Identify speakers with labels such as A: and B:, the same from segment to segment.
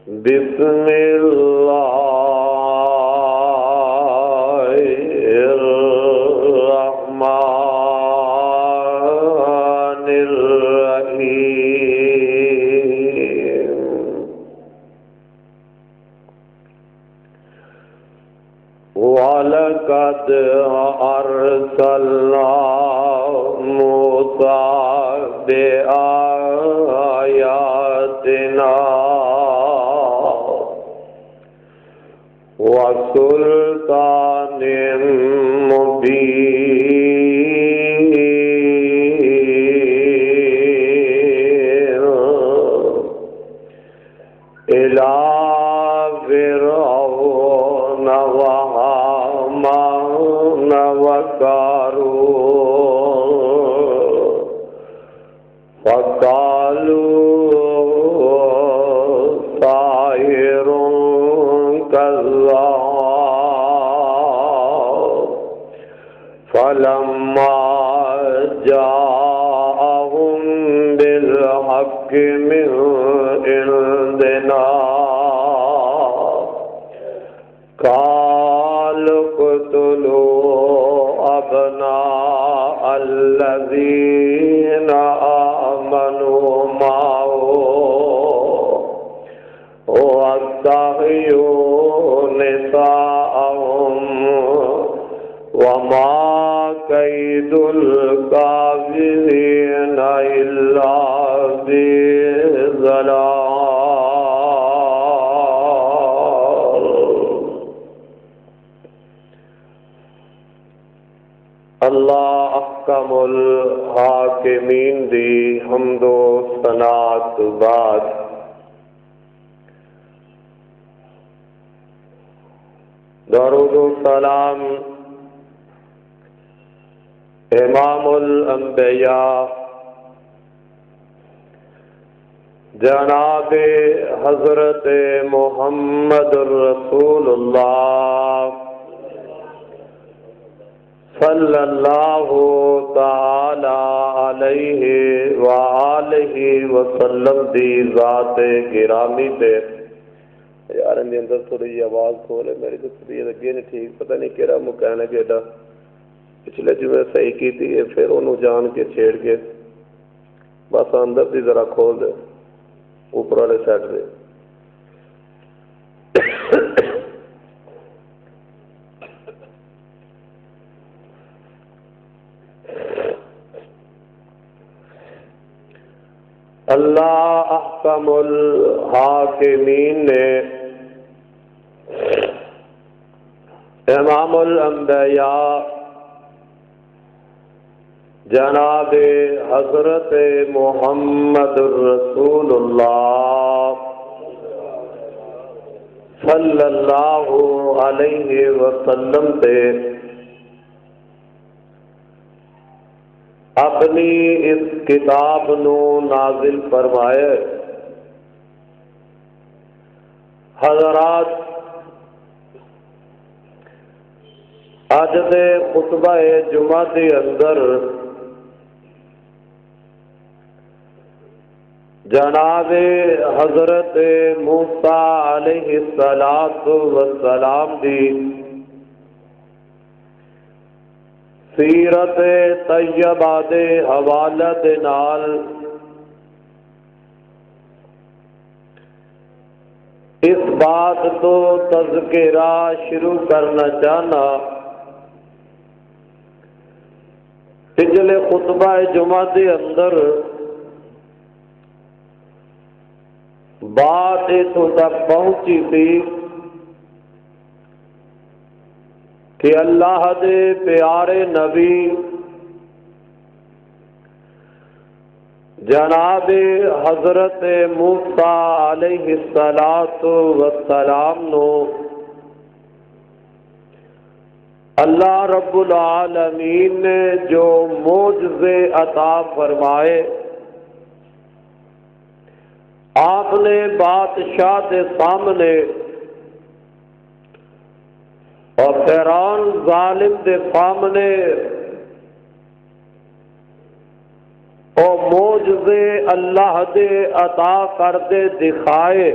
A: بسم الله الرحمن الرحيم وَلَقَدْ أَرْسَلْنَا مُوسَى بِآيَاتِنَا وَسُلْطَانٍ مُبِينٍ إِلَى فِرْعَوْنَ وَهَامَانَ وَقَارُونَ فَقَالُوا سَاحِرٌ كَذَّابٌ فَلَمَّا جَاءَهُم بِالْحَقِّ مِنْ عِنْدِنَا قَالُوا اقْتُلُوا أَبْنَاءَ الَّذِينَ آمَنُوا مَعَهُ وَاسْتَحْيُوا نِسَاءَهُمْ وَمَا كَيْدُ الْكَافِرِينَ إِلَّا فِي ضَلَالٍ۔ اللہ احکم الحاکمین دی حمد و ثناء تو بعد درود و سلام امام الانبیاء جناب حضرت محمد رسول اللہ صلی اللہ تعالی علیہ وآلہ وسلم دی ذات گرامی تے یار اندر اندر تھوڑی جی آواز کھولے میری تو تھوڑی لگی نہیں ٹھیک پتہ نہیں کہڑا مکینک ایڈا پچھلے جو میں صحیح کی تھی پھر انہوں جان کے چھیڑ کے بس اندر دی ذرا کھول دے اوپر والے سیٹ دے اللہ احکم الحاکمین نے امام الانبیاء جناب حضرت محمد رسول اللہ صلی اللہ علیہ وسلم سے اپنی اس کتاب نو نازل فرمائے۔ حضرات اج دے خطبہ جمعہ دے اندر جناب حضرت موسیٰ علیہ السلام دی سیرت طیبہ دے حوالہ دے نال اس بات تو تذکرہ شروع کرنا چاہنا پچھلے خطبہ جمعہ دے اندر بات اتوں تک پہنچی تھی کہ اللہ دے پیارے نبی جناب حضرت موسیٰ علیہ السلام نو اللہ رب العالمین نے جو معجزے عطا فرمائے آپ نے بادشاہ کے سامنے اور فرعون ظالم کے سامنے او معجزے اللہ دے عطا کر دے دکھائے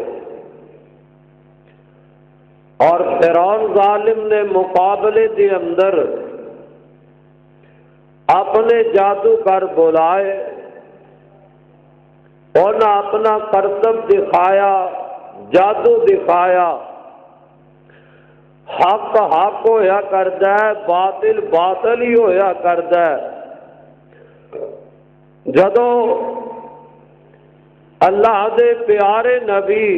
A: اور فرعون ظالم نے مقابلے دے اندر اپنے جادو کر بلائے، انہیں اپنا کرتب دکھایا، جادو دکھایا۔ حق حق ہویا کردا ہے، باطل باطل ہی ہویا کردا ہے۔ جدوں اللہ دے پیارے نبی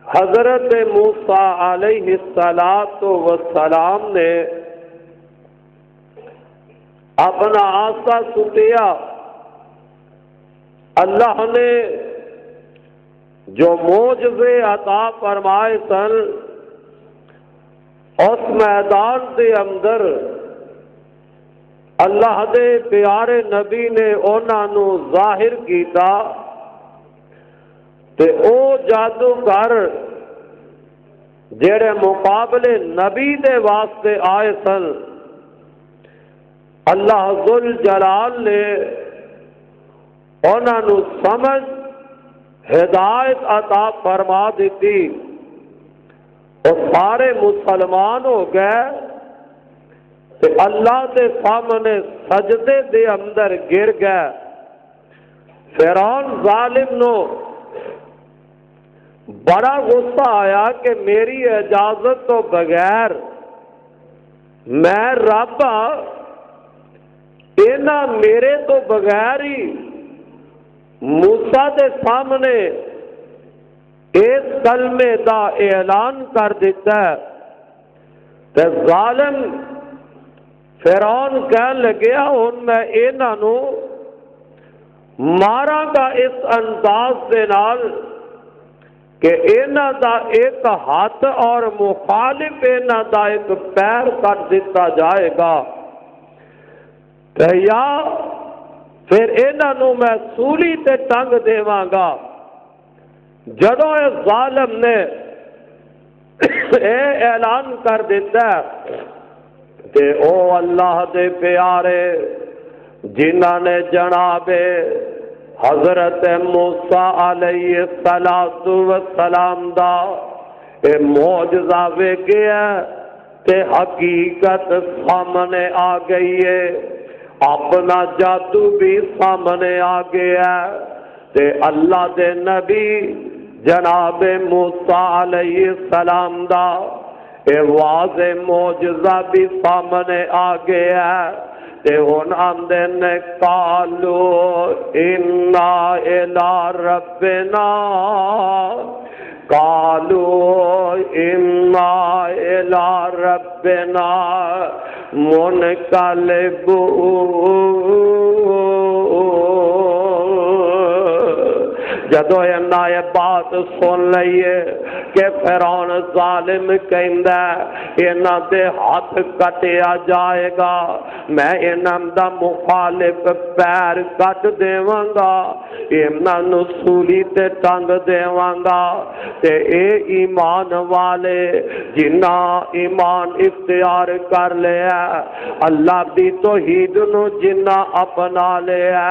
A: حضرت موسیٰ علیہ السلام نے اپنا آسا سٹیا، اللہ نے جو معجزے عطا فرمائے سن، اس میدان کے اندر اللہ دے پیارے نبی نے انہاں نو ظاہر کیتا، تے او جادوگر جڑے مقابلے نبی دے واسطے آئے سن، اللہ ذوالجلال نے انہاں نو سمجھ ہدایت عطا فرما دیتی، اور سارے مسلمان ہو گئے تے اللہ دے سامنے سجدے دے اندر گر گئے۔ فرعون ظالم نو بڑا غصہ آیا کہ میری اجازت تو بغیر میں رب اینا میرے تو بغیر ہی موسیٰ دے سامنے اس کلمے دا اعلان کر دیتا ہے۔ تے ظالم فرعون کہن لگیا ہن میں اینا نو ماراں گا اس انداز دے نال کہ اینا دا ایک ہاتھ اور مخالف اینا دا ایک پیر کٹ دیتا جائے گا، یا پھر اینا نو میں سولی تے ٹنگ دیواں گا۔ جدوں اس ظالم نے اے اعلان کر دیتا ہے کہ او اللہ دے پیارے جنہاں نے جناب حضرت موسیٰ علیہ السلام دا اے معجزہ ویکھیا تے حقیقت سامنے آ گئی ہے، اپنا جادو بھی سامنے آ گیا تے اللہ دے نبی جناب موسیٰ علیہ السلام دا اے واضح معجزہ بھی سامنے آ گیا تے ہن آندے نے قالو انا الی ربنا، قالو انا الی ربنا منقلبون۔ جدو یہ بات سن لئیے کہ فرعون ظالم کہندا انہاں دے ہاتھ کٹیا جائے گا، میں انہاں دا مخالف پیر کٹ دیواں گا، انہاں نو سولی تے ٹنگ دیواں گا، تے اے ایمان والے جنہاں ایمان اختیار کر لیا اللہ دی توحید نو جنہاں اپنا لیا،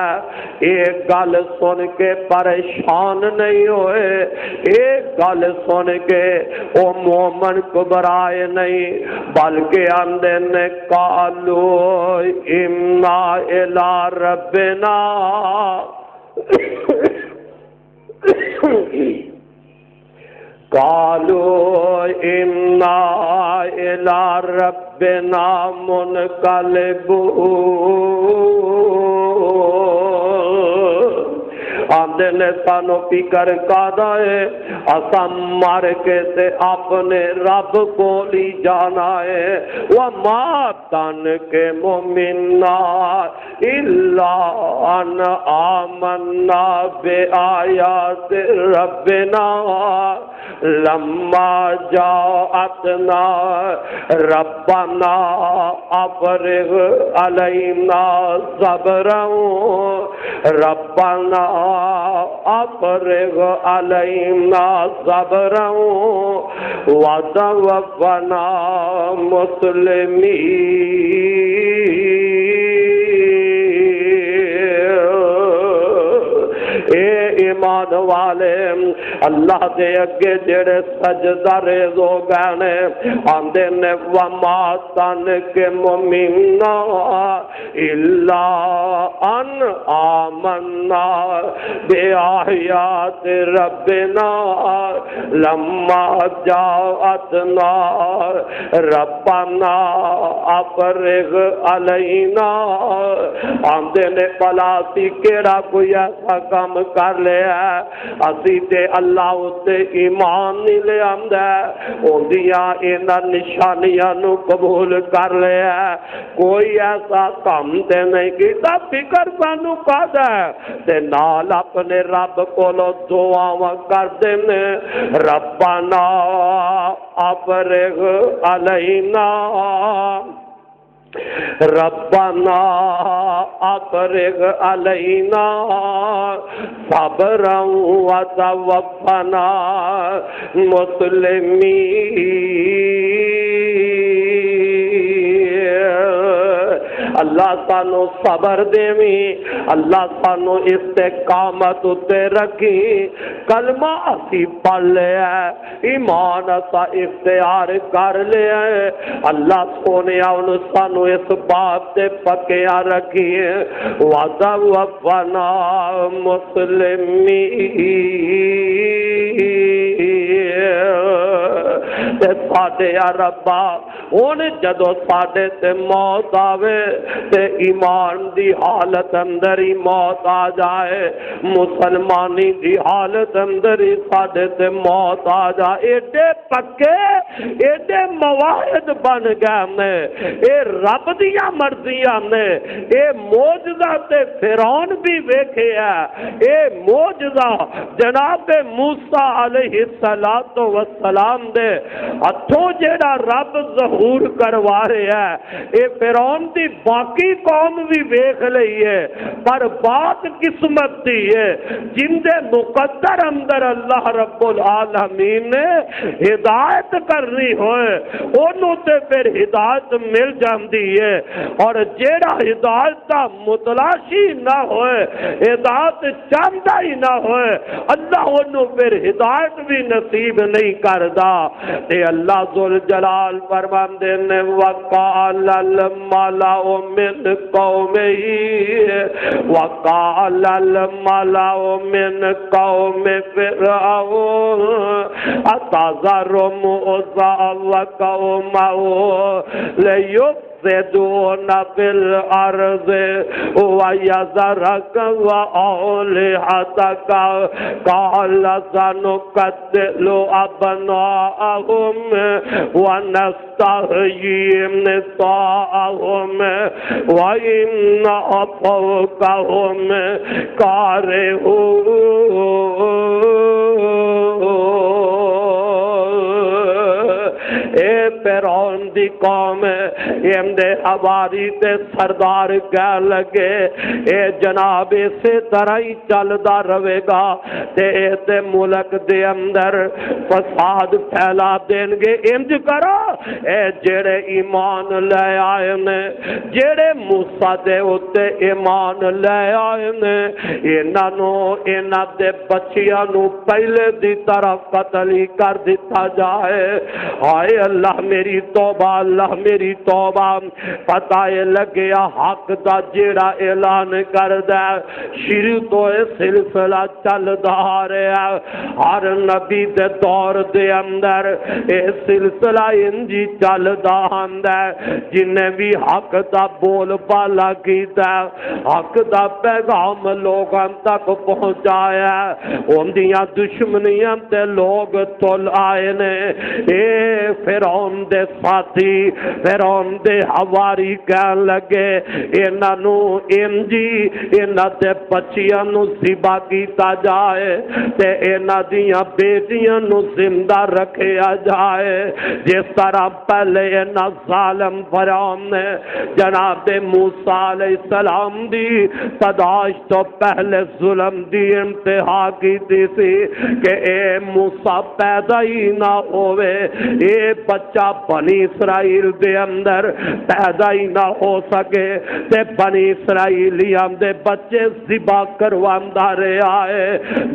A: ایک گل سن کے پریشان نہیں ہوئے، ایک گل سن کے او مومن گھبرائے نہیں، بلکہ اندے نے قالو انا الی ربنا، قالوا انا الى ربنا منقلبون۔ آندے نے سانو فکر کادا ہے، اساں مر کے تے اپنے رب کو لی جانا ہے، وما تن کے مومنا الا ان آمنا بآیات ربنا لما جاءتنا ربنا افرغ علینا صبرا ربنا افرغ علینا صبرا وتوفنا مسلمین۔ اے ایمان والے اللہ دے اگے جڑے سجدہ ریز ہو گئے نے آندے نے وما تنقمُ الا ان آمنا بآیات ربنا لما جاءتنا ربنا افرغ علینا آندے نے بلا سی کیڑا کوئی ایسا کام کر لیا اسی تے اللہ اتے ایمان نہیں لے آندا اوندیاں انہاں نشانیاں نو قبول کر لیا کوئی ایسا کام تے نہیں کیتا فکر سانو کادا تے نال اپنے رب کولو دعاواں کر دینے ربنا افرغ علینا ربنا افرغ علینا صبرا وتوفنا مسلمین اللہ سانو صبر دیویں اللہ سانو استقامت تے رکھی کلمہ اسی پڑھ لیا ایمان اسا اختیار کر لیا اللہ سونے آن سانو اس بات تے پکیا رکھی وَتَوَفَّنَا مُسْلِمِينَ تے ساڈے یا ربا ہن جدو ساڈے تے موت آوے تے ایمان دی حالت اندر ہی موت آ جائے مسلمانی دی حالت اندر ہی ساڈے تے موت آ جائے ایڈے پکے ایڈے مواعد بن گئے نے اے رب دیاں مرضیاں نے اے معجزہ تے فرعون بھی ویکھے ہے اے معجزہ جناب موسیٰ علیہ السلام دے ہتھوں جیڑا رب ظہور کروا رہا ہے اے فرعون دی باقی قوم بھی ویکھ لئی ہے پر بات قسمت دی ہے جن دے مقدر اندر اللہ رب العالمین نے ہدایت کرنی ہوئے انہوں تے پھر ہدایت مل جاندی ہے اور جیڑا ہدایت کا متلاشی نہ ہوئے ہدایت چاہتا ہی نہ ہوئے اللہ انہوں پھر ہدایت بھی نصیب نہیں کردا تے اللہ ذوالجلال فرماندے نے وقال الملأ من قومه وقال الملأ من قوم فرعون أتذر موسى وقومه ليفسدون في الأرض ويذرك وآلهتك قال سنقتل أبناءهم ونستحيي نساءهم وإنا فوقهم قاهرون اے فرعون دی قوم اندے حواری تے سردار کہہ لگے اے جناب اسی طرح ہی چلدا رہے گا تے ملک دے اندر فساد پھیلا دیں گے انج کرو اے جڑے ایمان لے آئے نے جڑے موسیٰ دے اتے ایمان لے آئے نے انہاں دے بچیاں نو پہلے دی طرح قتل ہی کر دیتا جائے آئے اللہ میری توبہ اللہ میری توبہ پتہ لگیا حق دا جیڑا اعلان کر دے شروع تو سلسلہ چل دا رہا ہر نبی دے دور دے اندر اے سلسلہ انجی چل دا اندر جنہیں بھی حق دا بول بالا کیتا حق دا پیغام لوگاں تک پہنچایا ان دیاں دشمنیاں تے لوگ تول آئے نے اے فرعون دے ساتھی فرعون دے حواری کہن لگے انہاں نو انجی انہاں دے بچیاں نو ذبح کیتا جائے تے انہاں دیاں بیٹیاں نو زندہ رکھیا جائے جس طرح طرح پہلے نہ ظالم فرعون نے جناب موسیٰ علیہ السلام دی پداش تو پہلے ظلم دی انتہا کی سی کہ اے موسیٰ پیدا ہی نہ ہوئے، اے بچہ بنی اسرائیل دے اندر پیدا ہی نہ ہو سکے تے بنی اسرائیلیاں دے بچے ذبح کرواندا رہا ہے،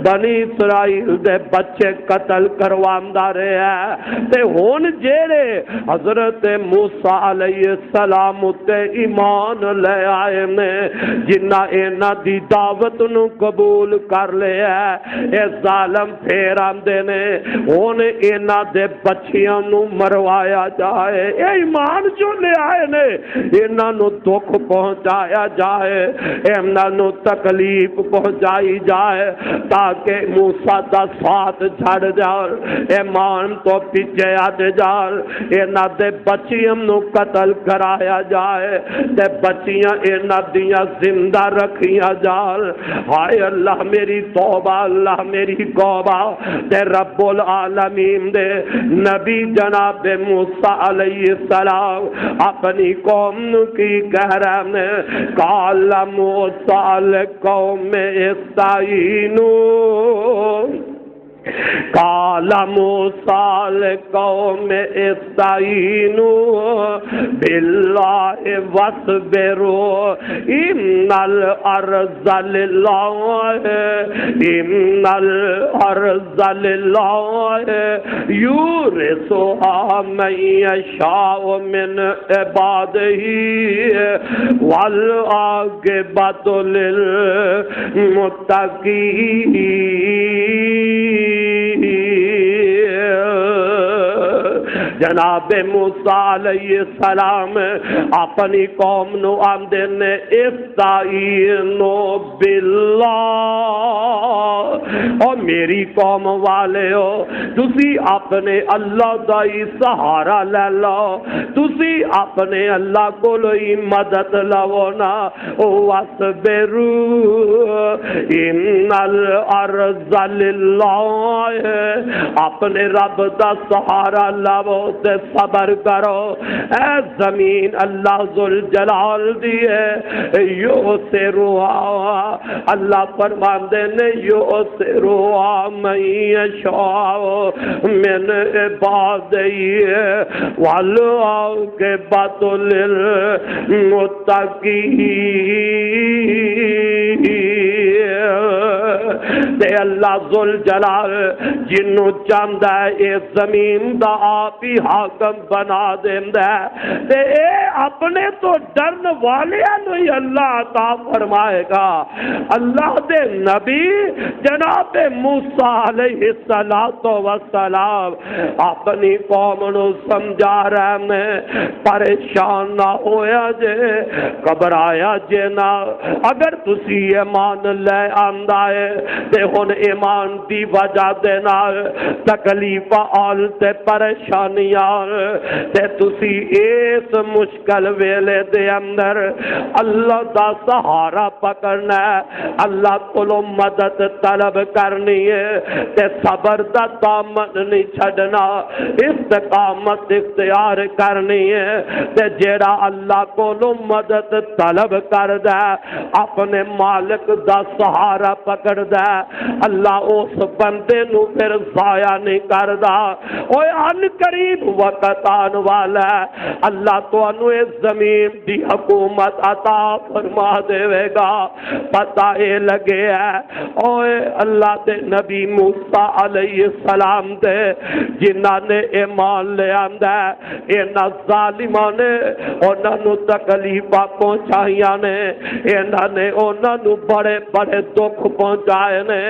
A: بنی اسرائیل دے بچے قتل کرواندا رہا ہے تے ہن جیڑے حضرت موسیٰ علیہ السلام تے ایمان لے آئے نے جنہ انہاں دی دعوت نو قبول کر لیا اے ظالم پھر آندے نے ہن انہاں دے بچیاں نو مروایا جائے، اے ایمان جو لے آئے نے انہاں نو دکھ پہنچایا جائے، انہاں نو تکلیف پہنچائی جائے تاکہ موسیٰ دا ساتھ چھڑ جائے، ایمان تو پیچھے ہٹ جائے، انہاں دے بچیاں نو قتل کرایا جائے تے بچیاں انہاں دیاں زندہ رکھیاں جائے۔ ہائے اللہ میری توبہ، اللہ میری توبہ تے رب العالمین دے نبی جناب موسیٰ علیہ السلام اپنی قوم نو کی کہہ رہے ہیں، قال موسیٰ لقوم استعینوا، قال موسیٰ لقوم استعینوا باللہ واصبروا ان الارض للہ، ان الارض للہ یورثها من یشاء من عبادہ والعاقبۃ للمتقین۔ جناب موسیٰ علیہ السلام اپنی قوم نو آندے نے استعینوا باللہ، اور میری قوم والے ہو تسی اپنے اللہ دا ہی سہارا لے لو، تسی اپنے اللہ کو ہی مدد لو نا، واصبروا ان الارض للہ، اپنے رب دا سہارا لو تے صبر کرو، اے زمین اللہ ذوالجلال دی ہے، یؤثرها، اللہ فرماندے نے یؤثرها من یشاء من عبادہ والعاقبۃ للمتقین۔ تے اللہ ذوالجلال جنوں چاہندا ہے اس زمین دا آپ ہی حاکم بنا دیندا ہے تے اے اپنے تو ڈرن والیاں نوں ہی اللہ عطا فرمائے گا۔ اللہ دے نبی جناب موسیٰ علیہ السلام اپنی قوم نو سمجھا رہے ہیں، پریشان نہ ہویا جے، گھبرایا جے نہ، اگر تسی ایمان لے آندا ہے تے ہن ایمان دی وجہ دے نال تکلیف آل تے پریشانیاں تے تسی اس مشکل ویلے دے اندر اللہ دا سہارا پکڑنا ہے، اللہ کولوں مدد طلب کرنی ہے تے صبر دا دامن نہیں چھڈنا، استقامت اختیار کرنی ہے تے جیڑا اللہ کولوں مدد طلب کردا ہے اپنے مالک دا سہارا پکڑدا ہے، اللہ اس بندے نو پھر ضائع نہیں کردا۔ اوے ان قریب وقت آن والا ہے اللہ تو انو اس زمین دی حکومت عطا فرما دے گا، پتہ اے لگے ہے اوے اللہ دے نبی موسیٰ علیہ السلام دے جنہاں نے ایمان لے آندا ہے انہاں ظالماں نے انہاں نو تکلیفاں پہنچائیاں نے، انہاں نے انہاں نو بڑے بڑے دکھ پہنچائے نے،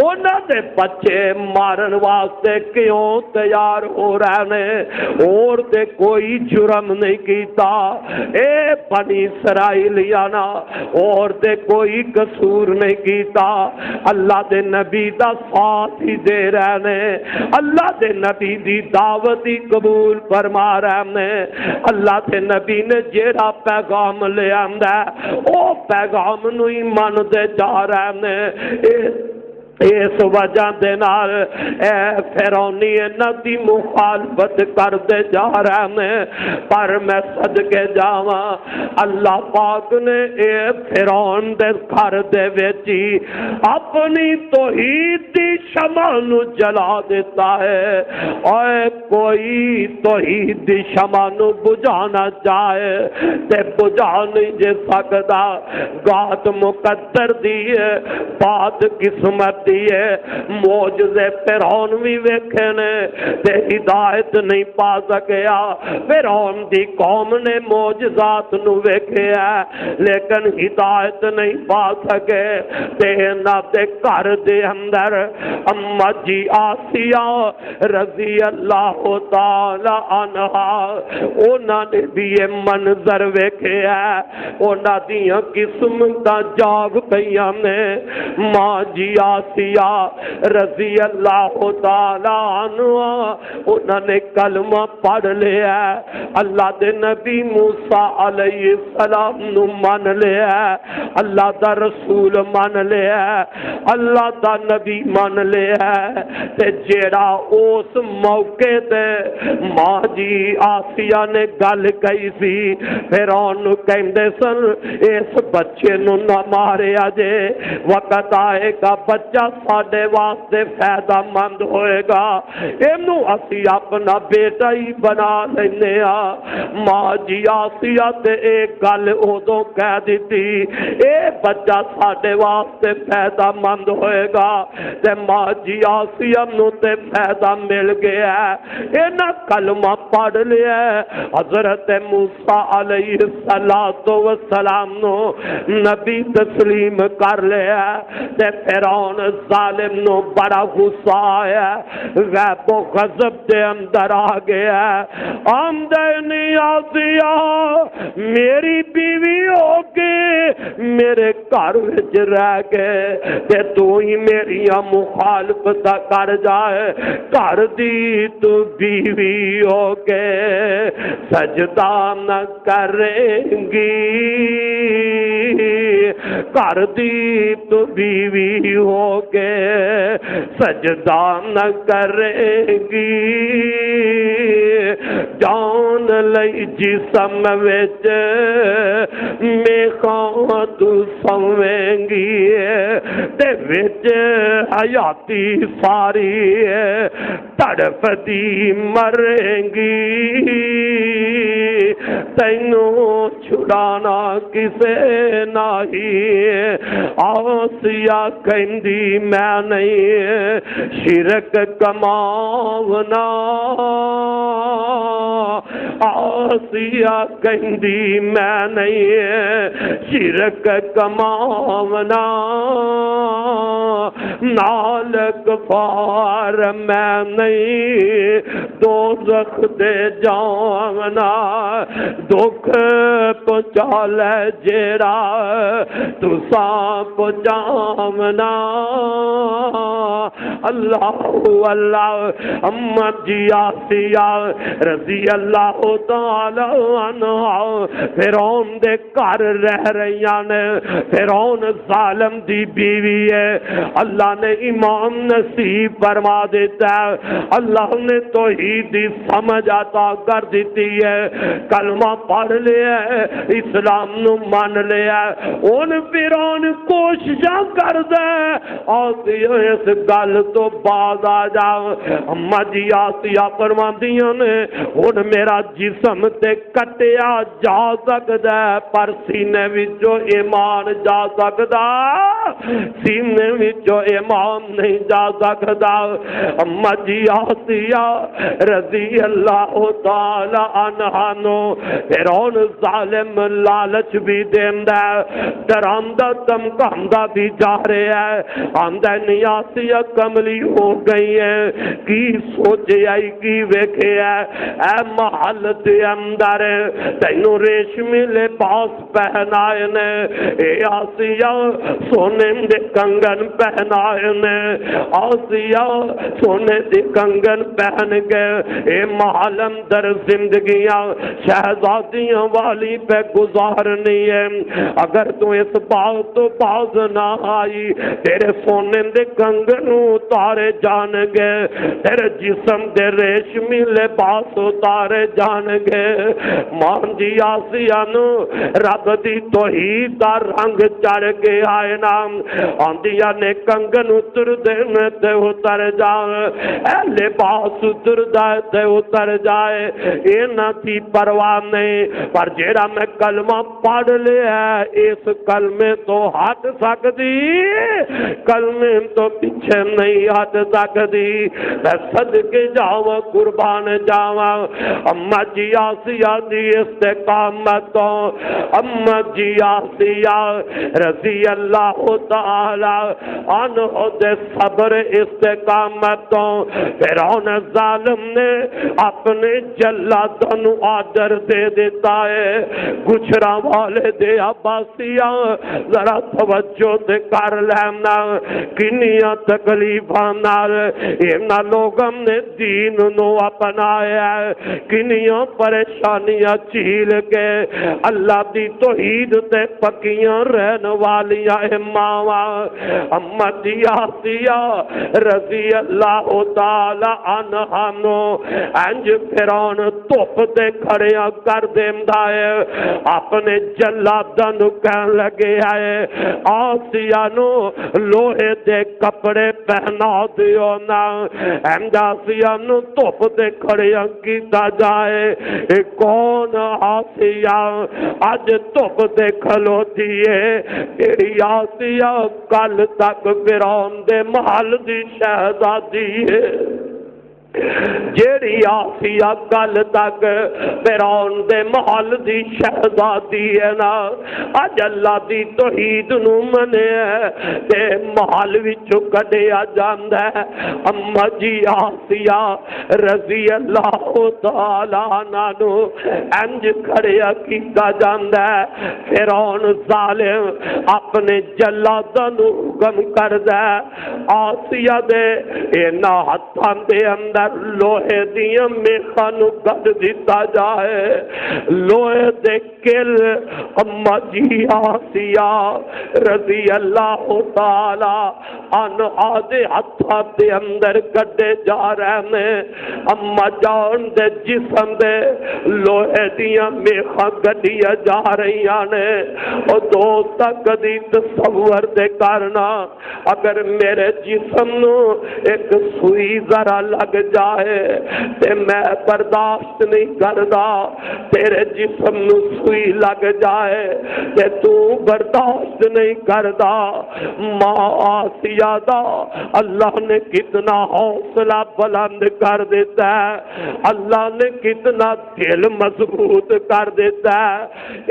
A: انہاں دے بچے مارن واسطے کیوں تیار ہو رہے نے، اور تے کوئی جرم نہیں کیتا، اے بنی اسرائیلیانا اور تے کوئی قصور نہیں کیتا، اللہ دے نبی دا ساتھ ہی دے رہے نے، اللہ دے نبی دی دعوت ہی قبول فرما رہے نے، اللہ دے نبی نے جیڑا پیغام لے آندا ہے او پیغام نو ہی من دے جا رہے نے۔ اس وجہ دے نال اے فرعونی انہاں دی مخالفت کردے جا رہے ہیں، پر میں صدقے جاواں اللہ پاک نے اے فرعون دے گھر دے وچ اپنی توحید دی شمع نو جلا دیتا ہے، اور کوئی توحید دی شمع نو بجھانا چاہے تے بجھا نہیں جے سکدا، گات مقدر دی ہے، بات قسمت دیئے، معجزے فرعون بھی ویکھے نے تے ہدایت نہیں پا سکیا، فرعون دی قوم نے معجزات نو ویکھے ہے لیکن ہدایت نہیں پا سکے، تے نہ تے گھر دے اندر اما جی آسیہ رضی اللہ تعالی عنہا انہاں نے بھی یہ منظر ویکھے ہے، انہاں دیاں قسمتاں جاگ پئیاں نے، ماں جی آسیہ رضی اللہ تعالی عنہ انہوں نے کلمہ پڑھ لیا ہے، اللہ دے نبی موسیٰ علیہ السلام نو مان لیا ہے، اللہ دا رسول مان لیا ہے، اللہ دا نبی مان لیا ہے، تے جیڑا اس موقع تے ماں جی آسیہ نے گل کہی سی فرعون نو کہندے سن اس بچے نو نہ مارے آجے، وقت آئے گا بچہ ساڈے واسطے فائدہ مند ہوئے گا، اینو اسی اپنا بیٹا ہی بنا لینے ماں جی آسیہ تے ایک گل ادو کہہ دیتی اے بچہ ساڈے واسطے فائدہ مند ہوئے گا، تے ماں جی آسیہ نو تے فائدہ مل گیا ہے، اینا کلمہ پڑھ لیا ہے، حضرت موسیٰ علیہ السلام نو نبی تسلیم کر لیا ہے، تے فرعون ظالم نو بڑا غصہ آیا، غیب و غضب دے اندر آ گیا، آمدنی آسیہ میری بیوی ہو کے میرے گھر وچ رہ گئے تے تو ہی میری مخالفت کر جائے، گھر دی تو بیوی ہو کے سجدہ نہ کریں گی، گھر دی تو بیوی ہو کے سجدہ نہ کریں گی، جان لئی جسم وچ میخاں تو سویں گی، تے وچ حیاتی ساری تڑپ دی مریں گی، تینوں چھڑانا کسے نہیں، آسیہ کہندی میں نہیں شرک کماونا، آسیہ کہندی میں نہیں شرک کماونا، نال کفار میں نہیں دوزخ دے جاونا، دکھ پہنچا لے جیڑا تساں پہنچاونا، اللہ اللہ اما جی آسیہ رضی اللہ تعالی عنہ فرعون دے گھر رہ رہیاں نے، فرعون ظالم دی بیوی ہے، اللہ نے ایمان نصیب فرما دیتا ہے، اللہ نے توحید دی سمجھ عطا کر دیتی ہے، کلمہ پڑھ لیا ہے، اسلام نو مان لیا ہے، ان فرعون کوششاں کر دے آسیہ اس گل تو باز آ جاؤ، اما جی آسیہ فرماندیاں نے ہن میرا جسم تے کٹیا جا سکدا ہے پر سینے وچوں ایمان جا سکدا، سینے وچوں ایمان نہیں جا سکدا، اما جی آسیہ رضی اللہ تعالی عنہا نو فرعون ظالم لالچ بھی دیندا ہے، ڈراندا دھمکاندا بھی جا رہا ہے، آندا نہیں آسیہ کملی ہو گئی ہے، کی سوچے آئی کی ویکھے ہے، اے محل دے اندر تینوں ریشمی لباس پہنائے نے، اے آسیہ سونے دے کنگن پہنائے نے، آسیہ سونے دے کنگن پہن گئے، اے محل اندر زندگیاں شہزادیاں والی پہ گزارنی ہے۔ اگر تو اس بات تو باز نہ آئی تیرے سونے دے کنگن اتارے جان گے، تیرے جسم دے ریشمی لباس اتارے جان گے۔ مان جی آسیہ نو رب دی توحید دا رنگ چڑھ کے آئے نام آندیا نے کنگن اتر دے میں تے اتر جائے، اے لباس اتر دائے تے اتر جائے، اے نہ تھی پرواہ نہیں، پر جیڑا میں کلمہ پڑھ لے ہے اس کلمے تو ہٹ سکتی، کلمے تو پیچھے نہیں ہٹ سکتی۔ میں صدقے جاواں قربان جاواں اما جی آسیہ دی استقامتوں، اما جی آسیہ رضی اللہ تعالی عنہ دے صبر استقامتوں، فرعون ظالم نے اپنے جلادوں نو آرڈر دے دیتا ہے گجرا والے دے عباسیاں ذرا توجہ دے کر لینا کنیاں تکلیفاں نال انہاں لوگاں نے دین نو اپنایا ہے، کنیاں پریشانیاں جھیل کے اللہ دی توحید تے پکیاں رہن والیاں ماواں اما جی آسیہ رضی اللہ تعالی عنہا نو انج فرعون دھوپ تے کھڑیاں کر دیندا ہے، اپنے جلاداں نو کہن لگے ہے آسیہ نو لوہے دے کپڑے پہنا دیو نا، انج آسیہ نو دھوپ تے کھڑیاں کیتا جائے، اے کون آسیہ اج دھوپ تے کھلوتی ہے، تیری آسیہ کل تک فرعون دے محل دی شہزادی ہے، جیڑی آسیہ کل تک فرعون دے محل دی شہزادی ہے نا اج اللہ دی توحید نو منے تے محل وچوں کڈیا جاندا ہے۔ اما جی آسیہ رضی اللہ تعالی عنہ نو انج کھڑیا کیتا جاندا ہے، فرعون ظالم اپنے جلاداں نو حکم کردا ہے آسیہ دے انہاں ہتھاں دے اندر لوہے دیاں میخاں نو کڈ دتا جائے، لوہے دے کل اما جی آسیہ رضی اللہ تعالی عنہا دے ہتھاں دے اندر کڈے جا رہے ہیں، اما جان دے جسم دے لوہے دیاں میخاں کڈیاں جا رہی نے۔ او دوستا کدی تصور دے کرنا اگر میرے جسم نو ایک سوئی ذرا لگ جائے تے میں برداشت نہیں کردا، تیرے جسم نو سوئی لگ جائے تے تو برداشت نہیں کردا، ماں آسیہ دا اللہ نے کتنا حوصلہ بلند کر دیتا ہے، اللہ نے کتنا دل مضبوط کر دیتا ہے،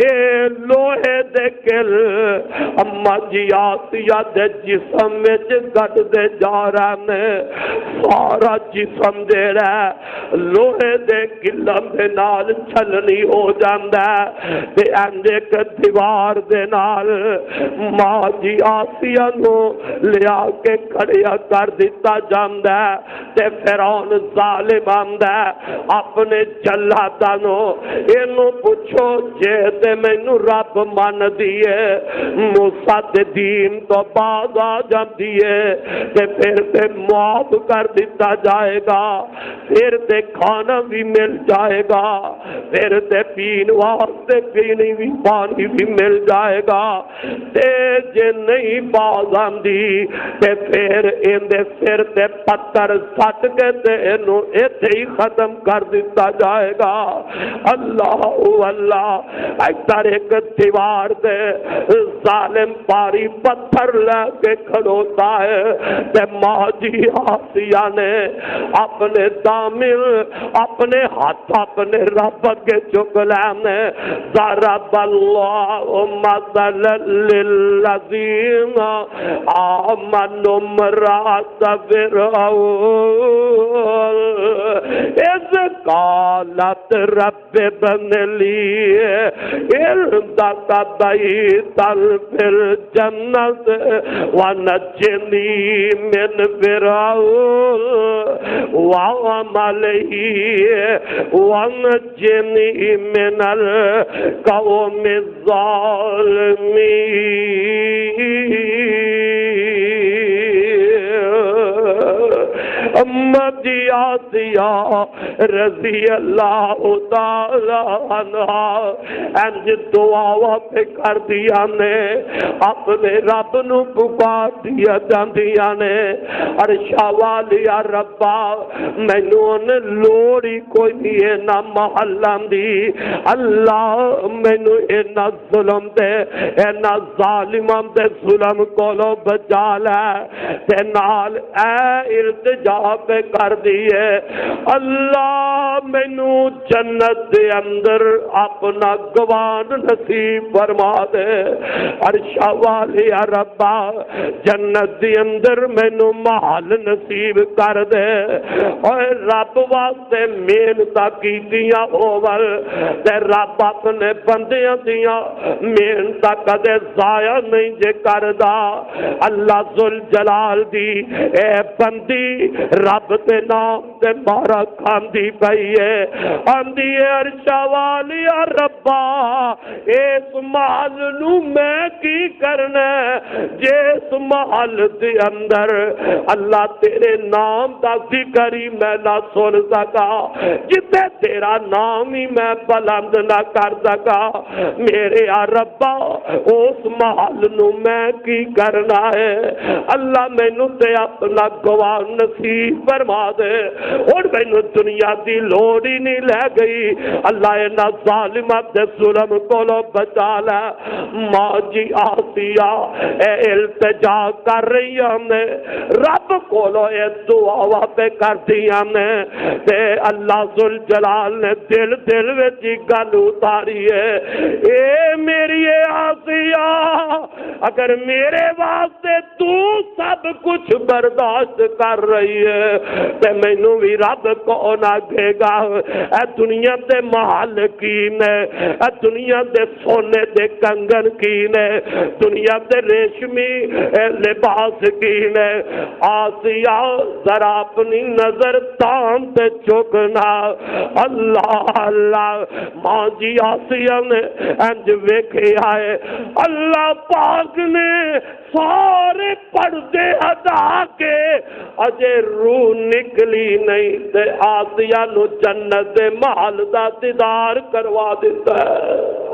A: اے لوہے دے کل اما جی آسیہ دے جسم وچ کٹ دے جا رہے ہیں، سارا جسم دے رہا لوہے دے کلم دے نال چھلنی ہو جاندا ہے تے انج ایک دیوار دے نال ماں جی آسیہ نو لیا کے کھڑیا کر دیتا جاندا ہے تے فرعون ظالم آندا ہے اپنے جلاداں نو اینو پوچھو جے تے مینوں رب من دیے موسیٰ دے دین تو بعد آ جاندی ہے تے پھر تے معاف کر دیتا جائے گا، پھر تے کھانا بھی مل جائے گا، پھر تے پین واسطے پینی بھی پانی بھی مل جائے گا، تے جے نہیں باز آندی تے پھر اندے سر تے پتھر سٹ کے تے انو ایتھے ہی ختم کر دیتا جائے گا۔ اللہ اللہ ایسا ایک دیوار دے ظالم پاری پتھر لے کے کھڑوتا ہے تے ماں جی آسیہ نے اپنے دامن اپنے ہاتھ اپنے رب کے چک لینے ضرب اللہ مثلا للذین آمنوا امرأۃ فرعون اذ قالت رب ابن لی عندک بیتا فی الجنت ونجنی من فرعون وعملہ ونجنی من القوم امتی آسیہ رضی اللہ تعالی عنہ انج دعا پہ کر دیا نے اپنے رب نو پکار دیا جاندیاں نے عرشا والیا ربا مینوں نے لوڑی کوئی نہیں نہ محلاں دی اللہ مینوں اینا ظلم دے اینا ظالماں دے ظلم کولو بچا لے تے نال اے التجا پہ کر دیے اللہ مینوں جنت دے اندر اپنا گوان نصیب فرما دے عرشا والیا ربا جنت دے اندر مینوں محل نصیب کر دے اور رب واسطے محنتاں کیتیاں ہوول تے رب اپنے بندیاں دیاں محنتاں کدے ضائع نہیں جے کردا اللہ ذوالجلال دی اے بندی رب تے نام تے مارا کھاندی پئی ہے آندی ہے عرشا والیا ربا اس محل نو میں کی کرنا جس محل دے اندر اللہ تیرے نام دا ذکر ہی میں نہ سن سکا جتے تیرا نام ہی میں بلند نہ کر سکا میرے ربا اس محل نو میں کی کرنا ہے اللہ مینوں تے اپنا گواہ نصیب فرما دے اور مینوں دنیا دی لوڑ ہی نہیں لے گئی اللہ انہاں ظالماں دے ظلم کولو بچا لے ماں جی آسیہ اے التجا کر رہی نے رب کولو اے دعا پہ کر دیا نے تے اللہ ذوالجلال نے دل وچ گل اتاری ہے اے میری آسیہ اگر میرے واسطے تو سب کچھ برداشت کر رہی ہے تے مینوں بھی رب کون آگے گا اے دنیا دے محل کی نے اے دنیا دے سونے دے کنگن کی نے دنیا دے ریشمی لباس کی نے آسیہ ذرا اپنی نظر تان تے چکنا اللہ اللہ ماں جی آسیہ نے انج ویکھے آئے اللہ پاک نے سارے پردے ہٹا کے اجے روح نکلی نہیں تے آسیہ نو جنت دے محل دا دیدار کروا دیتا ہے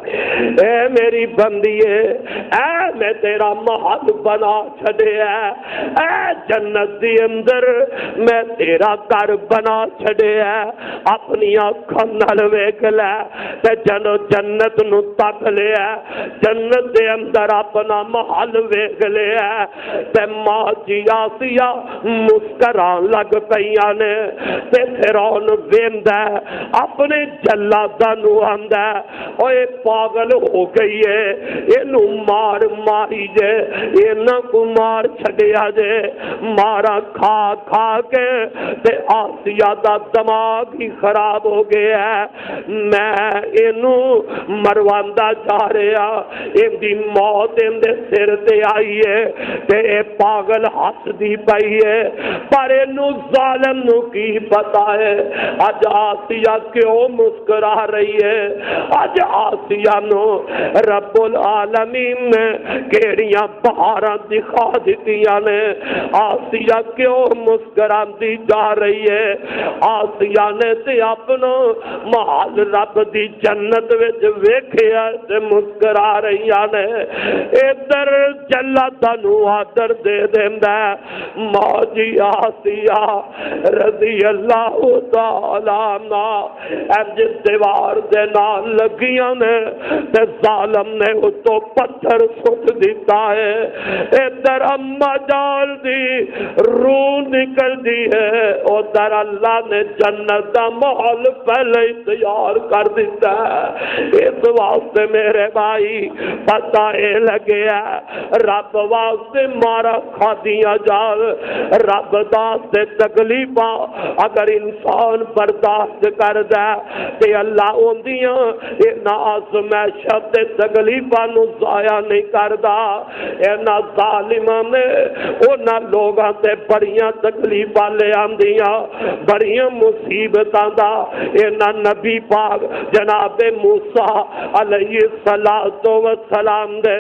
A: اے میری بندیے اے میں تیرا محل بنا چھڑے اے جنت دی اندر میں تیرا گھر بنا چھڑے اپنی آنکھاں نال ویکھ لے تے جنو جنت نو تک لے جنت دے اندر اپنا محل ویکھ لے تے ماں جی آسیہ مسکران لگ پیاں نے تے فرعون ویندا اپنے جلاداں نو آندا اوے پاگل ہو گئی ہے اینو مار ماری جے اینا کو مار چھڑیا جے مارا کھا کھا کے تے آسیہ دا دماغ ہی خراب ہو گیا ہے میں اینو مرواندا جا رہا ان دی موت ان دے سر تے آئی ہے تے اے پاگل ہس دی پئی ہے پر اینو ظالم نو کی پتا ہے اج آسیہ کیوں مسکرا رہی ہے اج آسیہ نو رب العالمین نے کیڑیاں بہاراں دکھا دتیاں نے آسیہ کیوں مسکراندی جا رہی ہے آسیہ نے تے اپنا محل رب دی جنت وچ ویکھیا تے مسکرا رہی نے ادھر جلاداں نو آدر دے دیندا ماں جی آسیہ رضی اللہ تعالی عنہ انج دیوار دے نال لگیاں نے تے ظالم نے اتو پتھر سٹ دیتا ہے، ادھر اما جان دی روح نکل دی ہے، ادھر اللہ نے جنت دا ماحول پہلے ہی تیار کر دیتا ہے۔ اس واسطے میرے بھائی پتہ اے لگیا رب واسطے مارا کھادیاں جان، رب واسطے تکلیفاں اگر انسان برداشت کر دے تے اللہ اوندیاں انہاں آزمائشاں تے تکلیفاں نو ضائع نہیں کردا۔ انہاں ظالماں نے انہاں لوگاں تے بڑیاں تکلیفاں لے آندیاں، بڑیاں مصیبتاں دا انہاں نبی پاک جناب موسیٰ علیہ السلام دے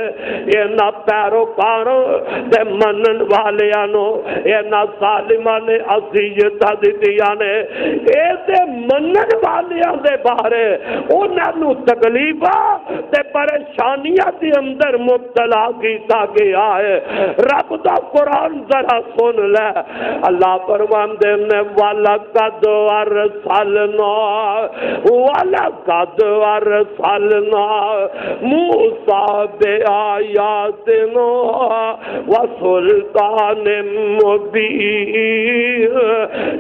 A: انہاں پیروکاروں دے منن والیاں نو انہاں ظالماں نے اذیتاں دتیاں نے، اے تے منن والیاں دے بارے انہاں نو تکلیفاں تے پریشانیاں دے اندر مبتلا کیتا گیا ہے۔ رب دا قرآن ذرا سن لے، اللہ فرماندے نے وَلَقَدْ أَرْسَلْنَا مُوسَىٰ بِآيَاتِنَا وَسُلْطَانٍ مُّبِينٍ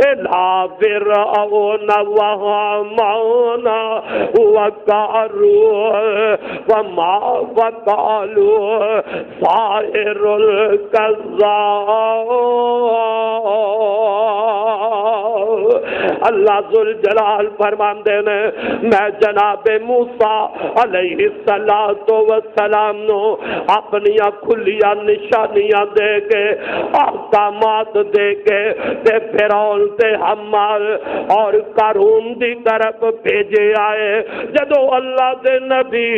A: إِلَىٰ فِرْعَوْنَ وَهَامَانَ وَقَارُونَ وَقَالُوا سَاحِرٌ كَذَّابٌ۔ اللہ ذوالجلال فرماندے نے میں جناب موسیٰ علیہ السلام نو اپنیاں کھلیاں نشانیاں دے کے احکامات دے کے تے فرعون تے حمان اور قارون دی طرف بھیجے آئے۔ جدو اللہ دے نبی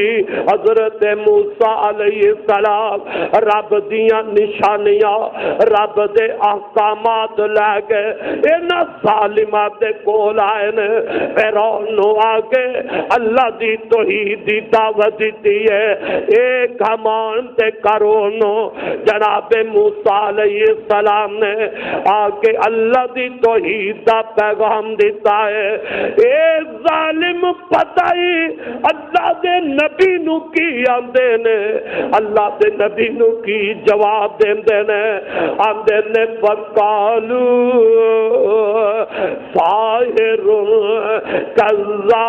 A: حضرت موسیٰ علیہ السلام رب دیاں نشانیاں رب دے احکامات لے کے انہاں ظالمات دے کول آئے نے، فرعون نو آگے اللہ دی توحید دی دعوت دیتی ہے۔ ایک حمان تے قارون نو جناب موسیٰ علیہ السلام نے آگے اللہ دی توحید دا پیغام دیتا ہے۔ ایک ظالم پتہ ہی اللہ دے نبی نو کی آندے نے، اللہ دے نبی نو کی جواب دیندے نے، آندے نے وَقَالُوا سَاحِرٌ كَذَّابٌ۔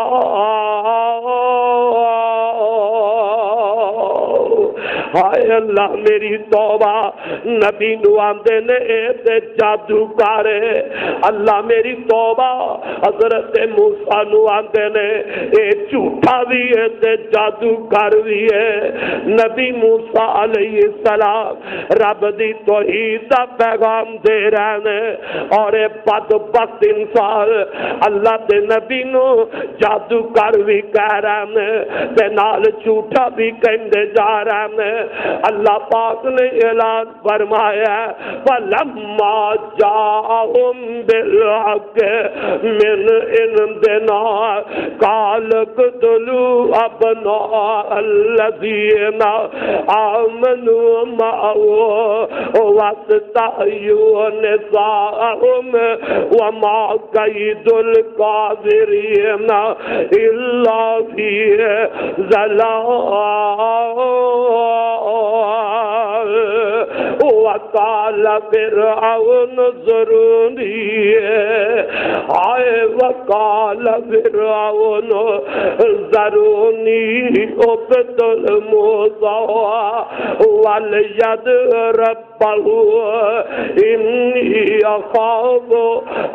A: ہائے اللہ میری توبہ، نبی نو آندے نے اے تے جادوکار ہے، اللہ میری توبہ، حضرت موسیٰ نو آندے نے اے جھوٹا بھی ہے تے جادوکار بھی ہے۔ نبی موسیٰ علیہ السلام رب دی توحید دا پیغام دے رہے نے اور اے بدبخت انسان اللہ دے نبی نو جادوکار بھی کہہ رہے نے تے نال جھوٹا بھی کہندے جا رہے نے۔ اللہ پاک نے اعلان فرمایا فَلَمَّا جَاءَهُم بِالْحَقِّ مِنْ عِنْدِنَا قَالُوا اقْتُلُوا أَبْنَاءَ الَّذِينَ آمَنُوا مَعَهُ وَاسْتَحْيُوا نِسَاءَهُمْ وَمَا كَيْدُ الْكَافِرِينَ إِلَّا فِي ضَلَالٍ۔ وقال فرعون ذروني آئے وقال فرعون ذروني اقتل موسیٰ وليدع ربه إني أخاف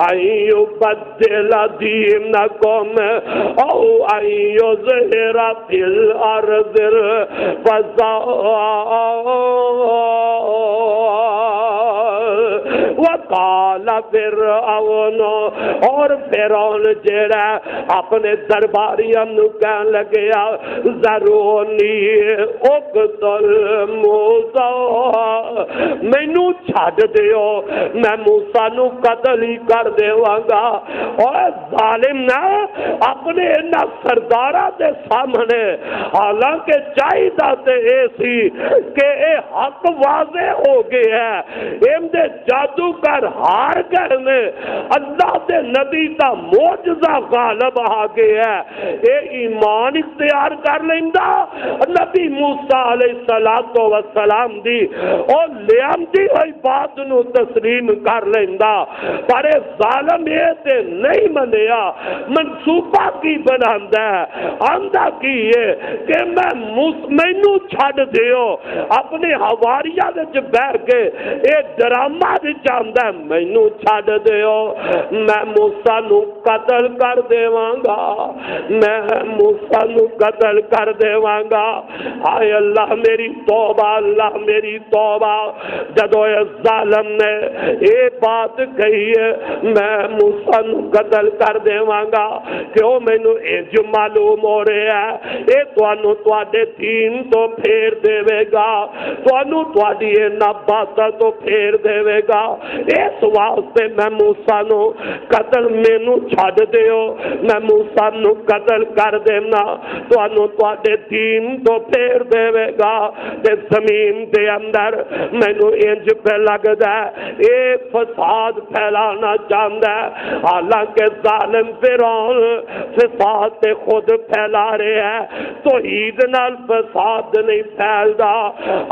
A: أن يبدل دينكم أو أن يظهر في الأرض الفساد۔ وقال فرعون اور فرعون جڑا اپنے درباریاں نو کہن لگیا ذرونی اقتل موسیٰ، مینو چھڈ دیو میں موسیٰ نو قتل ہی کر دیواں گا۔ اور ظالم نہ اپنے انہاں سرداراں دے سامنے حالانکہ چاہیدا تے اے سی کہ اے حق واضح ہو گیا ہے، ایم دے جادو کر ہار گئے نے، اللہ دے نبی دا معجزہ غالب آ گیا ہے، اے ایمان اختیار کر لیندا نبی موسیٰ علیہ السلام دی اور لیاندی ہوئی بات نو تسلیم کر لیندا، پر اے ظالم یہ تے نہیں منیا، منصوبہ کی بناندا ہے، آندا کی ہے کہ مینوں چھڈ دیو، اپنے حواریہ وچ بیٹھ کے اے ڈرامہ وچ آندا ہے مینوں چھڈ دیو، میں موسیٰ نو قتل کر دیواں گا، میں موسیٰ نو قتل کر دیواں گا۔ ہائے اللہ میری توبہ، اللہ میری توبہ، جدو اس ظالم نے یہ بات کہی ہے میں موسیٰ نو قتل کر دیواں گا، کیوں مینوں انج معلوم ہو رہا ہے یہ تانوں تواڈے دین تو پھیر دے گا، تانوں تواڈی انہاں باتاں تو پھیر دے گا، اس واسطے میں موسیٰ نو قتل مینوں چھڈ دیو، میں موسیٰ نو قتل کر دینا، تانوں تواڈے دین تو پھیر دے گا، تے زمین دے اندر مینوں انج پہ لگدا ہے اے فساد پھیلانا چاہندا ہے، حالانکہ ظالم فرعون فساد تے خود پھیلا رہے ہیں، توحید نال فساد نہیں پھیلدا،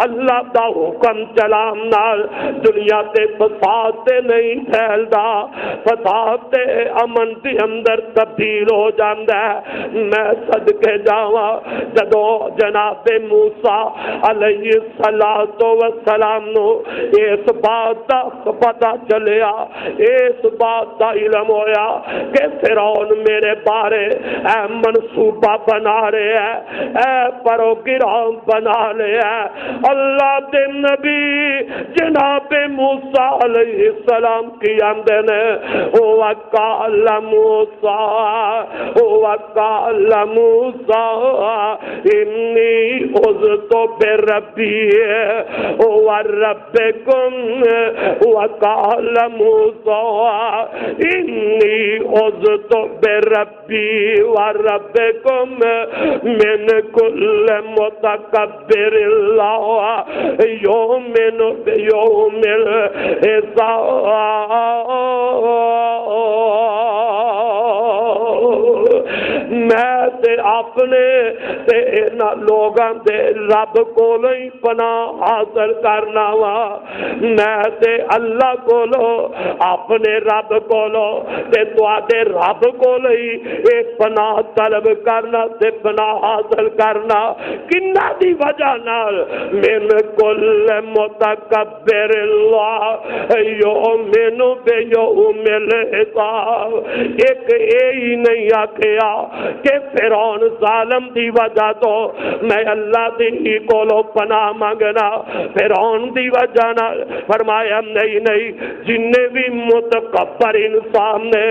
A: اللہ دا حکم چلام نال دنیا تے فساد تے نہیں پھیلدا، فساد تے امن دے اندر تبدیل ہو جاندا ہے۔ میں صدقے جاواں جدو جناب موسیٰ علیہ السلام نو اس بات دا پتہ چلیا، اس بات دا علم ہویا کہ فرعون میرے بارے اے منصوبہ بنا رہے ہیں، اے پروگرام بنا رہے ہیں، اللہ دے نبی جناب موسیٰ علیہ السلام کی آمدے نے وَقَالَ مُوسَىٰ وَقَالَ مُوسَىٰ إِنِّي عُذْتُ بِرَبِّي وَرَبِّكُمْ وَقَالَ مُوسَىٰ إِنِّي عُذْتُ بِرَبِّي وَرَبِّكُمْ مِنْ كُلِّ مُتَكَبِّرٍ لَا يُؤْمِنُ بِيَوْمِ الْحِسَابِ۔ میں تے اپنے تے انہاں لوگاں دے رب کولوں ہی پناہ حاصل کرنا وا، میں تے اللہ کولوں اپنے رب کولوں تے تواڈے رب کولوں ہی اے پناہ طلب کرنا تے پناہ حاصل کرنا، کنہ دی وجہ نال من کل متکبر اللہ یؤمن بیوم الحساب۔ ایک یہی نہیں آکھیا کہ فرعون ظالم دی وجہ تو میں اللہ دی کولو پناہ مانگنا، فرعون دی وجہ نہ فرمایا نہیں، جننے بھی متکبر انسان نے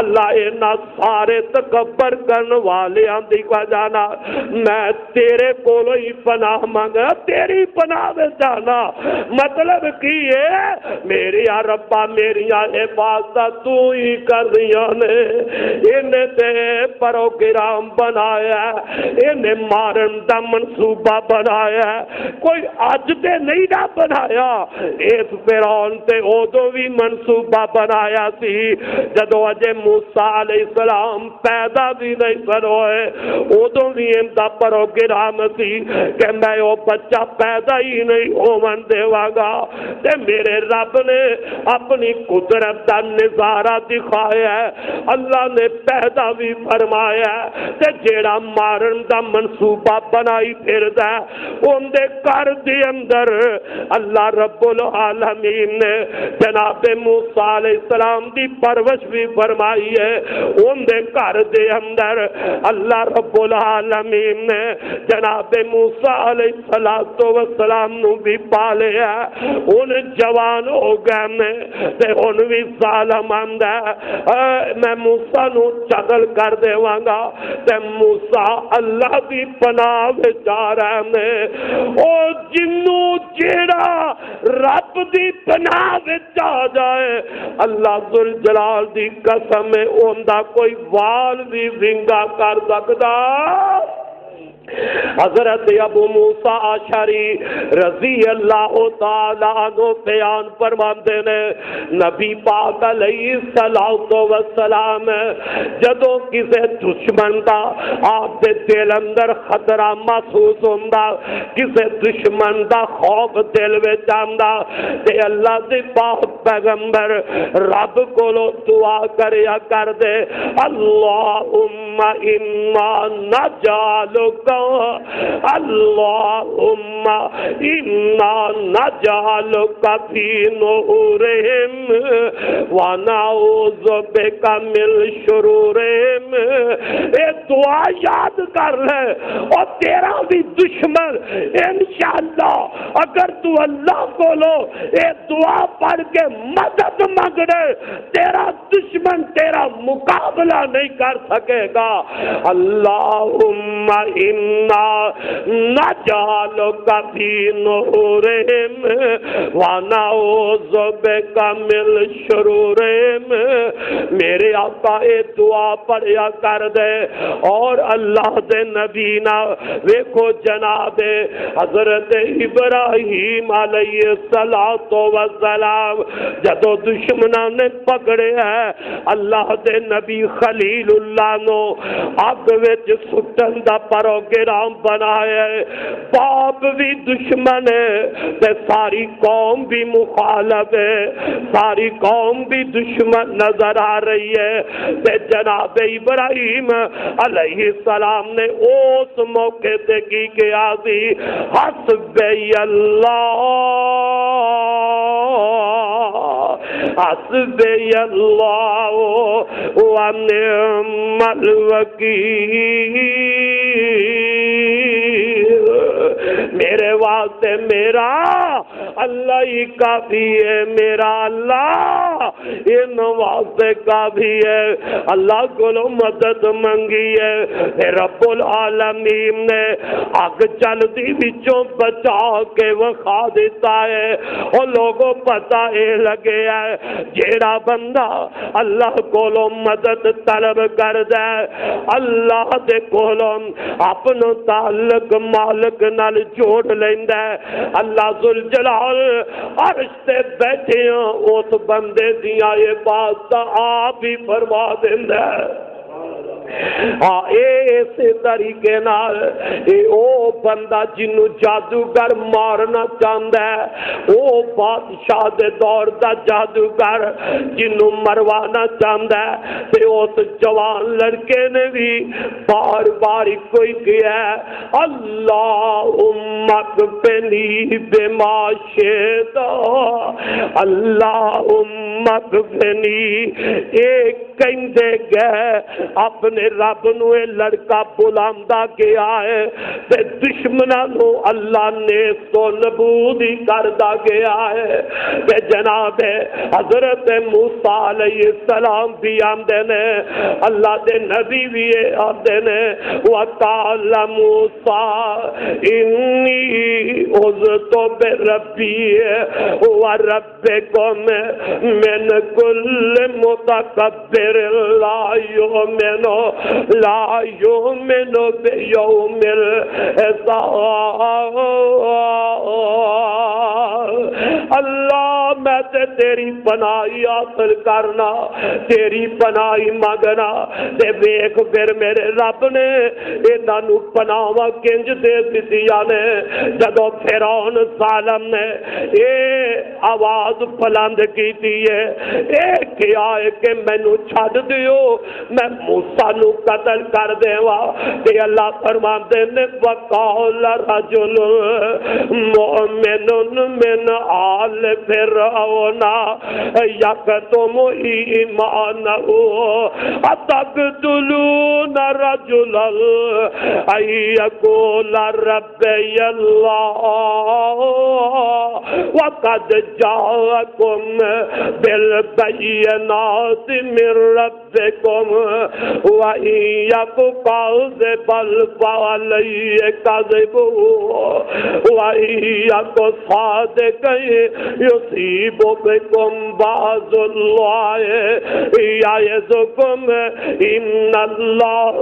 A: اللہ اینا سارے تکبر کرنے والے دی وجہ نہ میں تیرے کولو ہی پناہ مانگنا، تیری پناہ میں جانا مطلب کی ہے میری ربا میری حفاظت تو ہی کر رہی نے، انہیں تے پروگرام بنایا ہے، انہیں مارن دا منصوبہ بنایا ہے، کوئی اج تے نہیں نہ بنایا، اس فرعون تے ادو بھی منصوبہ بنایا سی جدو اجے موسیٰ علیہ السلام پیدا بھی نہیں ہوئے، ادو بھی ان دا پروگرام سی کہ میں وہ بچہ پیدا ہی نہیں ہون دیواں گا، تے میرے رب نے اپنی قدرت دا نظارہ دکھایا ہے، اللہ نے پیدا بھی فرمایا تے جیڑا مارن دا منصوبہ بنائی پھردا ان دے گھر دے اندر اللہ رب العالمین نے جناب موسیٰ علیہ السلام دی پرورش بھی فرمائی ہے، ان دے گھر دے اندر اللہ رب العالمین نے جناب موسیٰ علیہ السلام نو بھی پالیا، ان جوان ہو گئے میں تے ان بھی ظالم آندا میں موسیٰ نو قتل کر دیواں گا، تے موسیٰ اللہ دی پناہ وچ آ رہے نے، او جنوں جیڑا رب دی پناہ وچ آ جائے اللہ ذوالجلال دی قسم ہے اوندا کوئی وال بھی ونگا کر سکدا حضرت ابو موسیٰ اشعری رضی اللہ تعالیٰ عنہ بیان فرماتے نے نبی پاک علیہ السلام جدوں کسے دشمن دا آپ دے دل اندر خطرہ محسوس ہوندا کسے دشمن دا خوف دل وچ آندا تے اللہ دے پاک پیغمبر رب کولو دعا کریا کر دے اللہم انا نجعلک اللہم انا نجعلک فی نورہم ونعوذ بک من شرورہم. اے دعا یاد کر لے اور تیرا بھی دشمن انشاءاللہ اگر تو اللہ کو لو اے دعا پڑھ کے مدد مانگ دے تیرا دشمن تیرا مقابلہ نہیں کر سکے گا. اللہم انا نجعلک فی نورہم ونعوذ بک من شرورہم. میرے آقا اے دعا پڑھیا کر دے اور اللہ دے نبی نا ویکھو جناب حضرت ابراہیم علیہ السلام جدو دشمنوں نے پکڑے ہے اللہ دے نبی خلیل اللہ نو اگ وچ سٹن دا پروگرام بنایا ہے. باپ بھی دشمن ہے تے ساری قوم بھی مخالف ہے ساری قوم بھی دشمن نظر آ رہی ہے تے جناب ابراہیم علیہ السلام نے اس موقع تے کی کیا سی حسبی اللہ حسبی اللہ ونعم الوکیل. میرے واسطے میرا اللہ ہی کافی ہے میرا اللہ ان واسطے کافی ہے. اللہ کو مدد منگی ہے رب العالمین نے اگ چلتی بچوں بچا کے وکھا دیتا ہے اور لوگوں پتہ یہ لگے ہے جیڑا بندہ اللہ کو مدد طلب کر دے اللہ دے کولوں اپنا تعلق مالک نال جوڑ لیندا ہے. اللہ ذوالجلال عرش تے بیٹھے اس بندے دیاں یہ بات آپ ہی فرما دیندا ہے. اسی طریقے نال او بندہ جنوں جادوگر مارنا چاہندا ہے او بادشاہ دے دور دا جادوگر جنوں مروانا چاہندا ہے تے اس جوان لڑکے نے بھی بار بار کوئی کیا ہے اللہم اکفنی بما شئت اللہم اکفنی. ایک کہندے گئے اپنے رب نو اے لڑکا بلاندا گیا ہے تے دشمناں نو اللہ نے سو نبودی کردا گیا ہے تے جناب حضرت موسیٰ علیہ السلام بھی آندے نے اللہ دے نبی بھی آندے نے وقال موسیٰ انی عذت بربی وربکم من کل متکبر لا یؤمن بیوم الحساب. اللہ میں تیری پناہی حاصل کرنا تیری پناہی مانگنا تے ویکھ پھر میرے رب نے انہاں نو پناہاں کنج دے دتیاں نے جدوں فرعون ظالم نے اے آواز بلند کیتی ہے اے کیا ہے کہ مینوں چھڈ دیو میں موسیٰ نو قتل کر دیوا کہ اللہ فرماندے نے وقال رجل مؤمن من آل فرعون یکتم ایمانہ اتقتلون رجلا ان یقول ربی اللہ وقد جاءکم بالبینات من ربکم وَإِن يَكُ كَاذِبًا فَعَلَيْهِ كَذِبُهُ وَإِن يَكُ صَادِقًا يُصِبْكُم بكم بعض الله يعظكم إن الله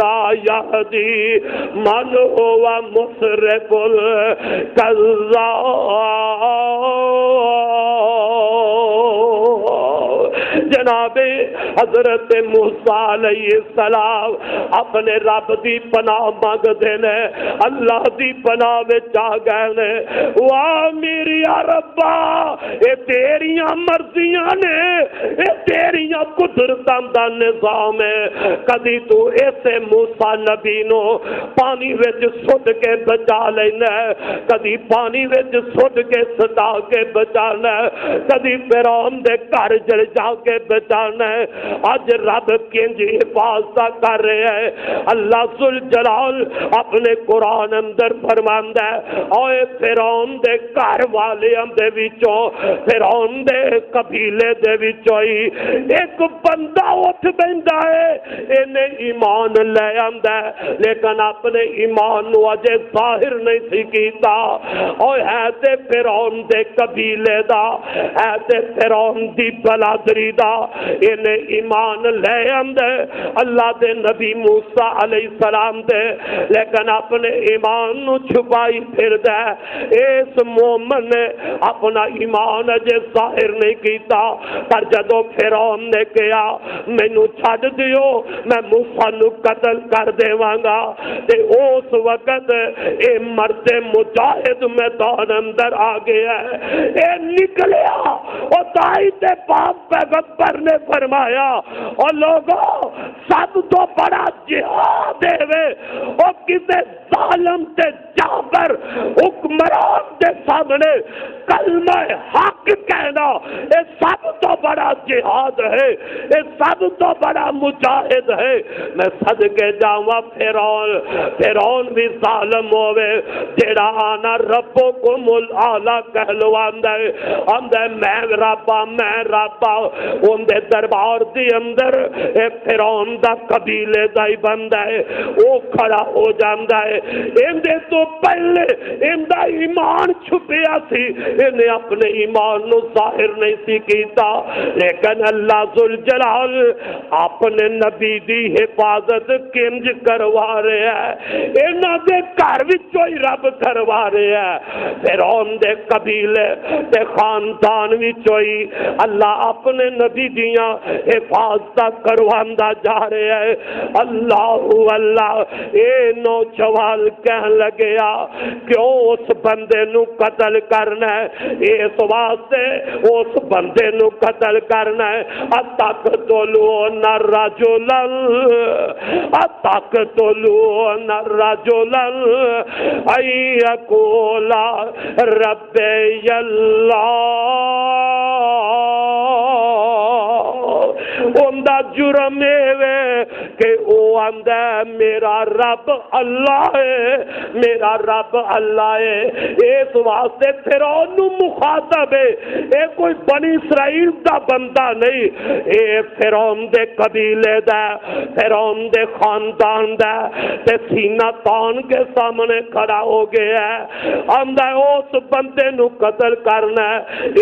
A: لا يهدي من هو مسرف كذاب۔ جناب حضرت موسیٰ علیہ السلام اپنے رب دی پناہ مانگ دینے، اللہ دی پناہ وچ آ گئے نے۔ واہ میری ربا، اے تیریاں مرضیاں نے، اے تیریاں قدرتاں دا نظام ہے۔ کدی تو ایسے موسیٰ نبی نو پانی وچ سٹ کے بچا لینا ہے، کدی پانی وچ سٹ کے سٹا کے بچانا ہے، کدی فرعون دے گھر جل جا کے بچانا ہے۔ آج رب کنج حفاظت کر رہے ہیں۔ اللہ ذوالجلال اپنے قرآن اندر فرماندا ہے، اوے فرعون دے گھر والیاں دے وچوں، فرعون دے قبیلے دے وچوں ہی ایک بندہ اٹھ بیندا ہے، اینے ایمان لے آندا ہے لیکن اپنے ایمان نو اجے ظاہر نہیں سی کیتا۔ اوے ہے تے فرعون دے قبیلے دا، ہے تے فرعون دی بلادری دا، اینے ایمان لے آندے اللہ دے نبی موسیٰ علیہ السلام دے، لیکن اپنے ایمان نو چھپائی پھر دے۔ اس مومن نے اپنا ایمان اجے ظاہر نہیں کیتا، پر جدو فرعون نے کہا مینوں چھڈ دیو میں موسیٰ نو قتل کر دیواں گا، تے اس وقت اے مرد مجاہد میدان اندر آ گیا ہے۔ اے نکلیا اور دائی تے باپ پیغمبر نے فرمایا اور لوگوں سب تو بڑا جہاد ہے اور کسے ظالم تے جابر حکمران دے سامنے کلمہ حق کہنا، یہ سب تو بڑا جہاد ہے، یہ سب تو بڑا مجاہد ہے۔ میں صدقے جاواں فرعون بھی ظالم ہوئے جیڑا آنا ربکم الاعلی کہلواندا ہے، آندا ہے میں ربا ان دے دربار دی اندر فرعون دا قبیلے دا ہی بندہ ہے، وہ کھڑا ہو جاندا ہے۔ اندے تو پہلے اندا ایمان چھپیا سی، انہیں اپنے ایمان نو ظاہر نہیں سی کیتا، لیکن اللہ ذوالجلال اپنے نبی دی حفاظت کنج کروا رہے ہیں، انہاں دے گھر وچوں ہی رب کروا رہے ہیں، فرعون دے قبیلے تے خاندان وچوں ہی اللہ اپنے نبی دیاں حفاظت کرواندا جا رہے ہیں۔ اللہ اے نوجوان کہن لگیا کیوں اس بندے نو قتل کرنا ہے، اس واسطے اس بندے نو قتل کرنا ہے۔ اتقتلون رجلا ان یقول ربی اللہ، اندہ جرم ہے کہ او آندہ میرا رب اللہ ہے، میرا رب اللہ ہے۔ اس واسطے فرعون نو مخاطب ہے، اے کوئی بنی اسرائیل دا بندہ نہیں، اے فرعون دے قبیلے دا، فرعون دے خاندان دا، تے سینہ تان کے سامنے کھڑا ہو گیا ہے۔ آندہ اس بندے نو قتل کرنا ہے،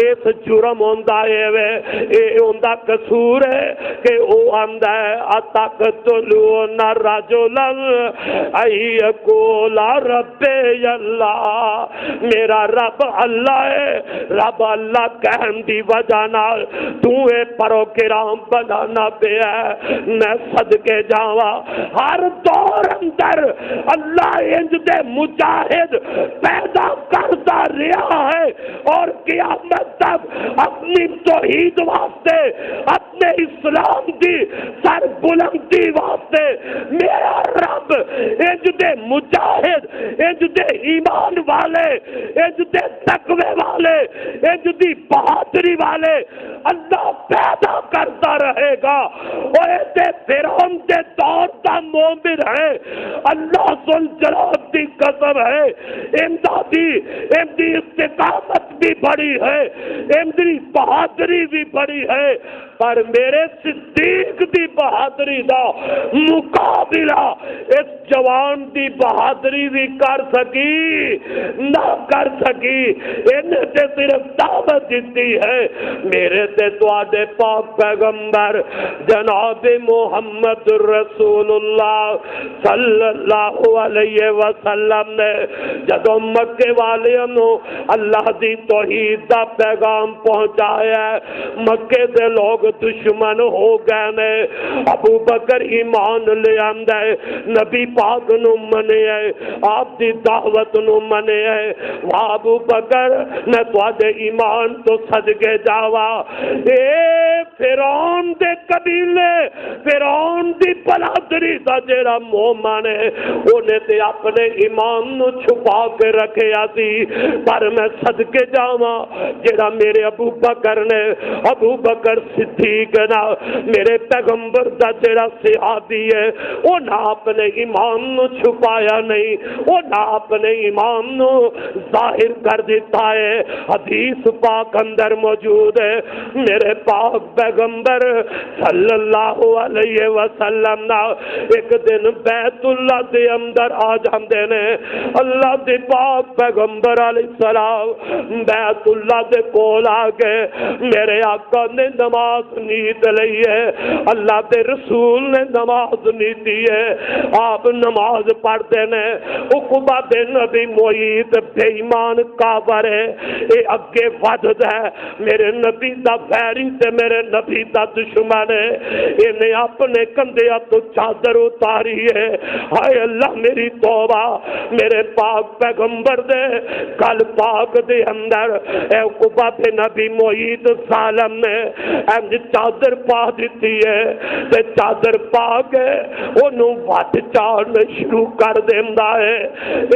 A: اس جرم ہوندہ ہے، اے ہوندہ قصور ہے کہ او آندہ ہے اتقتلون رجلا ان یقول ربی اللہ، میرا رب اللہ ہے، رب اللہ کہن دی وجہ نال تو اے پروگرام بنانا پیا ہے۔ میں صدقے جاواں ہر دور اندر اللہ انج دے مجاہد پیدا کرتا رہا ہے اور قیامت تک اپنی توحید واسطے، اپنے اسلام دی سر بلندی واسطے میرا رب انج دے مجاہد، انج دے ایمان والے، انج دے تقوی والے، انج دی بہادری والے اللہ پیدا کرتا رہے گا۔ اور ایسے فرعون دے دور دا مومن ہے، اللہ ذوالجلال دی قسم ہے، امدادی استقامت بھی بڑی ہے، امدادی بہادری بھی بڑی ہے۔ پر میرے صدیق دی بہادری دا مقابلہ اس جوان دی بہادری بھی کر سکی نہ کر سکی، انہیں تے صرف دعوت دیتی ہے۔ میرے تے تواڈے پاک پیغمبر جناب محمد رسول اللہ صلی اللہ علیہ وسلم نے جدو مکے والیاں نو اللہ دی توحید دا پیغام پہنچایا، مکے دے لوگ دشمن ہو گئے نے، ابو بکر ایمان لے آندا ہے، نبی پاک نو منے ہے، آپ دی دعوت نو منے ہے، ابو بکر میں تواڈے ایمان تو صدقے جاوا، اے فرعون دے قبیلے، فرعون دی بلادری دا جیڑا مومن ہے اونے تے اپنے ایمان نو چھپا کے رکھیا سی، پر میں صدقے جاوا جیڑا میرے ابو بکر نے، ابو بکر صدیق نا میرے پیغمبر دا جیڑا صحابی ہے او نہ اپنے ایمان نو چھپایا نہیں، او نہ اپنے ایمان نو ظاہر کر دیتا ہے۔ حدیث پاک اندر موجود ہے، میرے پاک پیغمبر صلی اللہ علیہ وسلم نا ایک دن بیت اللہ دے اندر آ جاندے نے، اللہ دے پاک پیغمبر علیہ السلام بیت اللہ دے کول آ کے میرے آقا نے نماز نیت لئی ہے، اللہ دے رسول نے نماز نیتی ہے، آپ نماز پڑھتے نے، عقبہ بن نبی معیط بے ایمان کافر ہے، اے اگے ودد ہے، میرے نبی دا ویری تے میرے نبی دا دشمن ہے، انہیں اپنے کندھے تو چادر اتاری ہے، ہائے اللہ میری توبہ، میرے پاک پیغمبر دے گل پاک دے اندر اے عقبہ بن نبی معیط ظالم نے انج چادر پا دیتی ہے، تے چادر پا کے انہوں وٹ چاڑنا شروع کر دیندا ہے،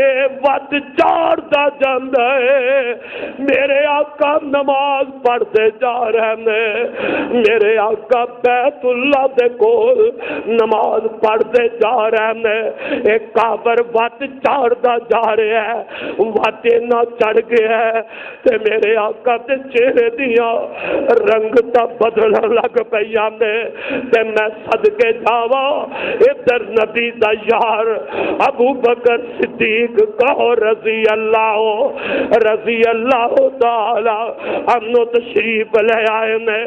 A: اے وٹ چاڑ دا جاندا ہے، میرے آقا نماز پڑھتے جا رہے ہیں، میرے آقا بیت اللہ دے کول نماز پڑھتے جا رہے ہیں، ایک کافر وٹ چاڑ دا جا رہا ہے، وٹ نہ چڑھ گیا ہے تے میرے آقا تے چہرے دیاں رنگ تا بدلن لگ پیا نے، تے میں صدقے جاواں ادھر نبی دا یار ابو بکر صدیق کہو رضی اللہ تعالی عنہ تشریف لے آئے نے،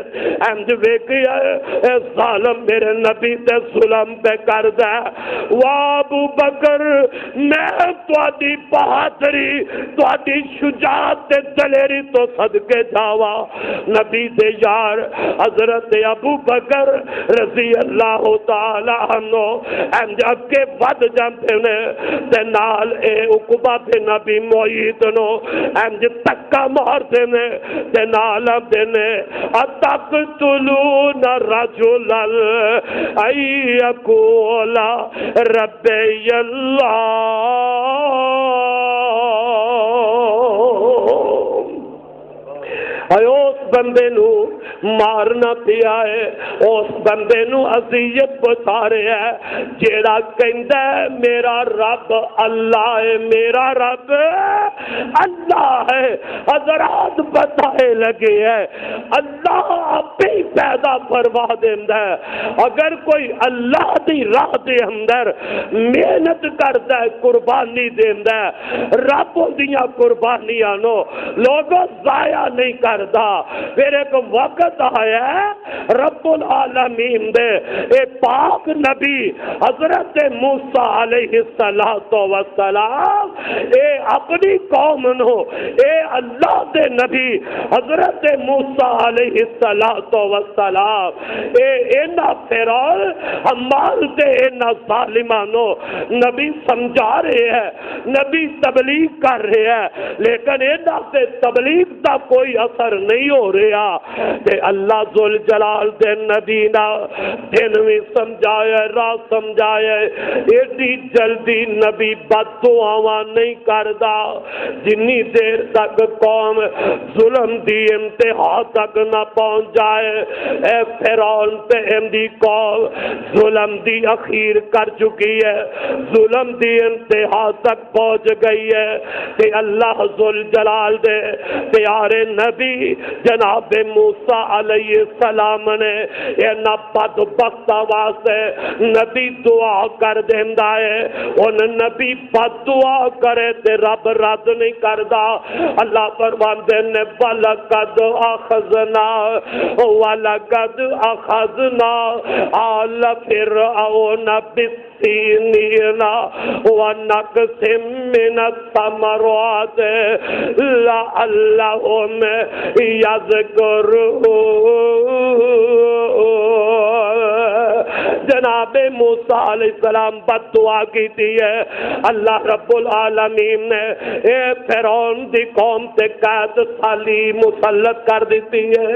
A: انج ویکھیا اے ظالم میرے نبی تے ظلم پہ کردا ہے، وا ابو بکر میں تواڈی بہادری تواڈی شجاعت تے دلیری تو صدقے جاواں، نبی دے یار حضرت ابو بکر رضی اللہ تعالی عنہ انج اگے ود جاندے نے تے نال اے عقبہ بن نبی معیط نو انج تکا مارتے نے تے نال آندے نے اتقتلون رجلا ان یقول ربی اللہ، اس بندے نو مارنا پیا ہے، اس بندے نو اذیت پہنچا رہا ہے جیڑا کہندا ہے میرا رب اللہ ہے، میرا رب اللہ ہے۔ حضرات بتائے لگے ہے اللہ آپ ہی پیدا فرما دیندا ہے، اگر کوئی اللہ دی راہ دے اندر محنت کردا ہے قربانی دیندا ہے، رب دیاں قربانیاں نو لوگوں ضائع نہیں کردا، پھر ایک وقت آیا ہے رب العالمین دے اے پاک نبی حضرت موسیٰ علیہ السلام اے اپنی قوم نو اے اللہ دے نبی حضرت موسیٰ علیہ السلام اے اینا فرعون حمال دے اینا ظالمانو نبی سمجھا رہے ہیں، نبی تبلیغ کر رہے ہیں، لیکن اینا سے تبلیغ دا کوئی اثر نہیں ہو رہا کہ اللہ ذل جلال دے نبی نا دن بھی سمجھایا راہ سمجھایا، ایڈی جلدی نبی بد دعاواں نہیں کردا، جنی دیر تک قوم ظلم دی انتہا تک نہ پہنچ جائے اے فرعون تے اندی قوم ظلم دی اخیر کر چکی ہے، ظلم دی انتہا تک پہنچ گئی ہے کہ اللہ ذوالجلال دے پیارے نبی جناب موسیٰ علیہ السلام نے اینا بدبخت واسطے نبی دعا کر دیندا ہے، ان نبی بد دعا کرے تے رب رد نہیں کردا۔ اللہ فرماندے نے وَلَقَدْ أَخَذْنَا آلَ فِرْعَوْنَ بِالسِّنِينَ وَنَقْصٍ مِّنَ الثَّمَرَاتِ لَعَلَّهُمْ يَذْكُرُونَ۔ جناب موسیٰ علیہ السلام بد دعا کی تھی ہے، اللہ رب العالمین نے اے فرعون دی قوم تے قید سالی مسلط کر دیتی ہے۔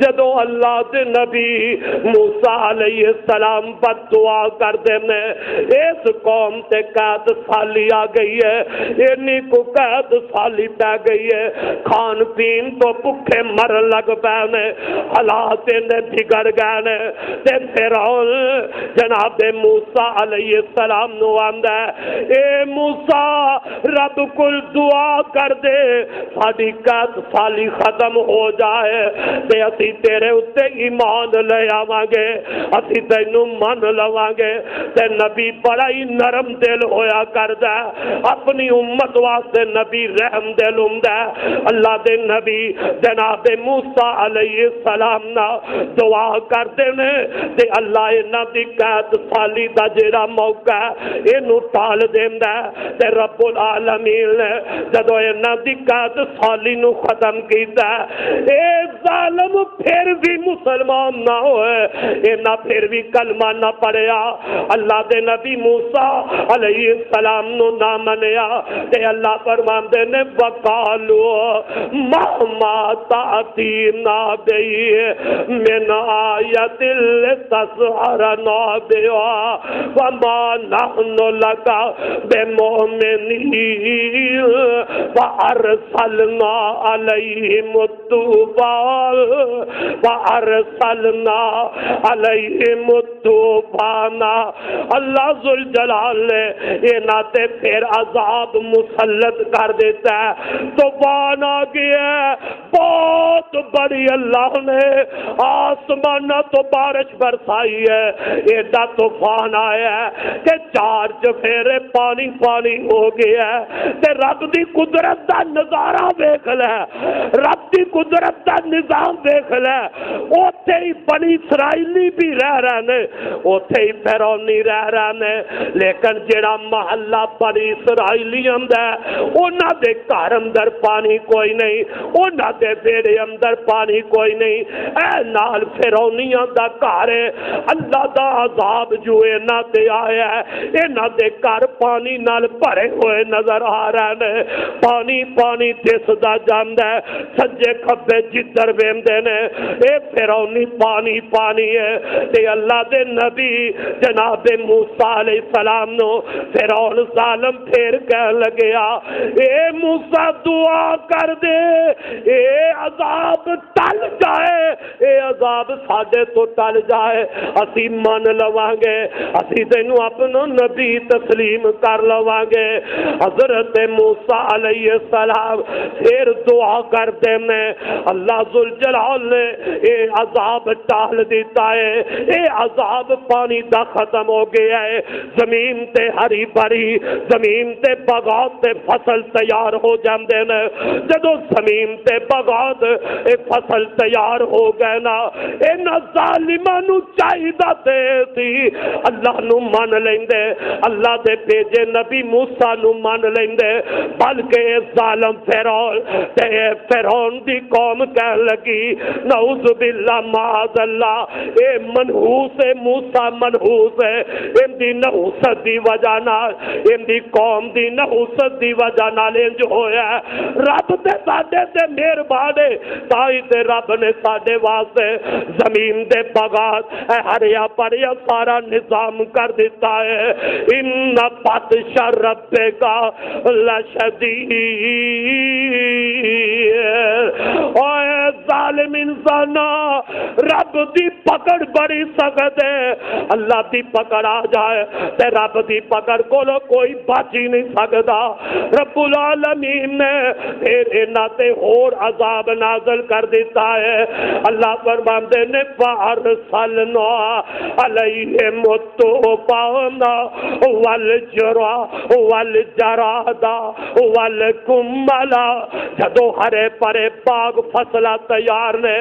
A: جدو اللہ دے نبی موسیٰ علیہ السلام بد دعا کر دینے اس قوم تے قید سالی آ گئی ہے، انی کو قید سالی پہ گئی ہے، کھان پین تو بھکھے مر لگ پینے، حالات نے بگڑ گئے نے تے فرعون جناب موسیٰ علیہ السلام نو آندا ہے اے موسیٰ رب کل دعا کر دے ساڈی قید سالی ختم ہو جائے تے اسی تیرے اتے ایمان لے آواں گے، اسی تینوں من لواں گے۔ تے نبی بڑا ہی نرم دل ہویا کردا ہے، اپنی امت واسطے نبی رحم دل ہوندا ہے۔ اللہ دے نبی جناب موسیٰ علیہ السلام نا دعا کردے نے تے اللہ انہاں دی قید سالی دا جڑا موقع ہے اینو ٹال دیندا ہے تے رب العالمین نے جدوں انہاں دی قید سالی نو ختم کیتا اے ظالم پھر بھی مسلمان نہ ہوئے، انہاں پھر بھی کلمہ نہ پڑھیا، اللہ دے نبی موسیٰ علیہ السلام نو نہ منیا تے اللہ فرماندے نے وقالو مہما تأتینا بِهِ من آیت لتسحرنا بها وما نحن لك بمؤمنین فأرسلنا علیہم الطوفان اللہ ذوالجلال نے انہاں تے پھر عذاب مسلط کر دیتا ہے، طوفان آ گیا ہے بہت بڑی، اللہ نے آسمان تو بارش برسائی ہے، ایڈا طوفان آیا ہے کہ 4 چفیرے پانی پانی ہو گیا ہے تے رب دی قدرت دا نظارہ دیکھ لے، رب دی قدرت دا نظام دیکھ لے، اوتھے ہی بنی اسرائیلی بھی رہ رہے نے، اوتھے ہی فرعونی رہ رہے نے، لیکن جڑا محلہ بنی اسرائیلی اندر انہاں دے گھر اندر پانی کوئی نہیں، انہاں دے بیڑے اندر پانی کوئی نہیں، اے نال فرعونیاں دا گھر ہے، اللہ دا عذاب جو انہاں تے آیا ہے، انہاں دے گھر پانی نال بھرے ہوئے نظر آ رہے ہیں، پانی پانی دسدا جاندا ہے، سجے کھبے جدھر ویندے نے اے فرعونی پانی پانی ہے تے اللہ دے نبی جناب موسیٰ علیہ السلام نو فرعون ظالم پھر کہہ لگیا اے موسیٰ دعا کر دے اے عذاب ٹل جائے، اے عذاب ساڈے تو ٹل جائے، اسی من لواں گے، اسی تینوں اپنا نبی تسلیم کر لواں گے۔ حضرت موسیٰ علیہ السلام پھر دعا کر دے میں اللہ ذوالجلال نے اے عذاب ٹال دیتا ہے، اے عذاب پانی دا ختم ہو گیا ہے، زمین تے ہری بھری، زمین تے بغاوت تے فصل تیار ہو جاندے نے، جدو زمین تے بغاوت اے فصل تیار ہو گئے نا، انہاں ظالماں نو چاہیدا تے سی اللہ نو مان لیندے، اللہ دے بھیجے نبی موسیٰ نو مان لیندے، بلکہ اے ظالم فرعون تے فرعون دی قوم کہہ لگی نعوذ باللہ معاذ اللہ اے منحوس ہے، موسیٰ منحوس ہے، ان دی نحوست دی وجہ نال، ان دی قوم دی نحوست دی وجہ نال انج ہویا ہے، رب تے ساڈے تے مہربان ہے، تائی تے رب نے ساڈے واسطے زمین دے بغات ہریا پریا سارا نظام کر دیتا ہے۔ ان بطش ربک لشدید اوے ظالم انسانا رب دی پکڑ بڑی سخت ہے اللہ دی پکڑ آ جائے تے رب دی پکڑ کولو کوئی بچ ہی نہیں سکتا رب العالمین نے پھر انہاں تے اور عذاب نازل کر دیتا ہے اللہ فرماندے نے فارسلنا علیہم الطوفان والجرا والجرادا والقمل جدو ہرے پرے باغ فصلہ تیار نے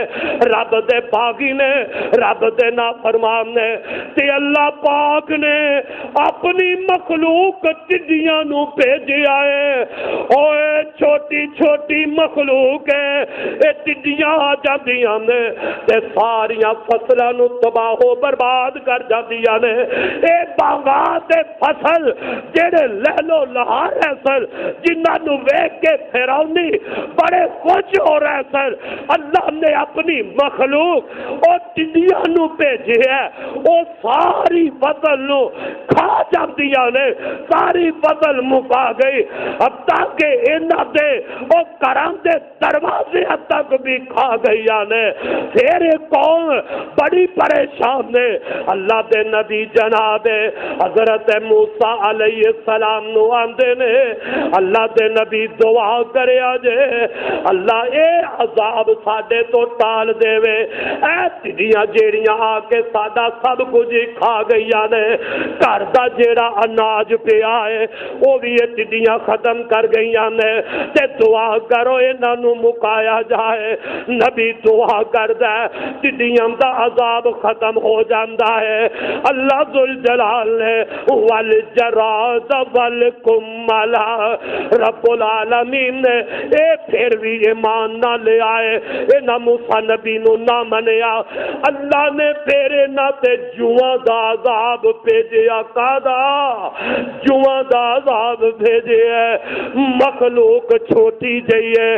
A: رب دے باغی نے رب دے نافرمان نے تے اللہ پاک نے اپنی مخلوق ٹڈیاں نو بھیجیا ہے اوے چھوٹی چھوٹی مخلوق ہے اے ٹڈیاں آ جاندیاں نے تے ساریاں فصلاں نو تباہ و برباد کر جاندیاں نے اے باغات تے فصل جڑے لہلو لہار ہے سر جنہاں نو ویکھ کے فرعونی بڑے خوش ہو رہے سر اللہ نے اپنی مخلوق اور ٹڈیاں نو بھیجے ہے او ساری فصل نو کھا جاندیاں نے ساری فصل مکا گئی اب تاکہ انہاں دے او گھراں دے دروازے تک بھی کھا گئی نے پھر قوم بڑی پریشان نے اللہ دے نبی جناب حضرت موسیٰ علیہ السلام نو آندے نے اللہ دے نبی دعا کریا جے اللہ اے عذاب ساڈے تو ٹال دے وے اے ٹڈیاں جیڑیاں آ کے ساڈا سب کچھ کھا گئیاں نے گھر دا جیڑا اناج پیا ہے وہ بھی یہ ٹڈیاں ختم کر گئیاں نے تے دعا کرو انہاں نو مکایا جائے نبی دعا کردا ہے ٹڈیاں دا عذاب ختم ہو جاندا ہے اللہ ذوالجلال نے والجراد والقمل رب العالمین نے اے پھر بھی ایمان نہ لے آئے انہاں موسیٰ نبی نو نہ منیا اللہ نے پھر انہاں تے جواں دا عذاب بھیجیا کادا جواں دا عذاب بھیجیا مخلوق چھوٹی جئی ہے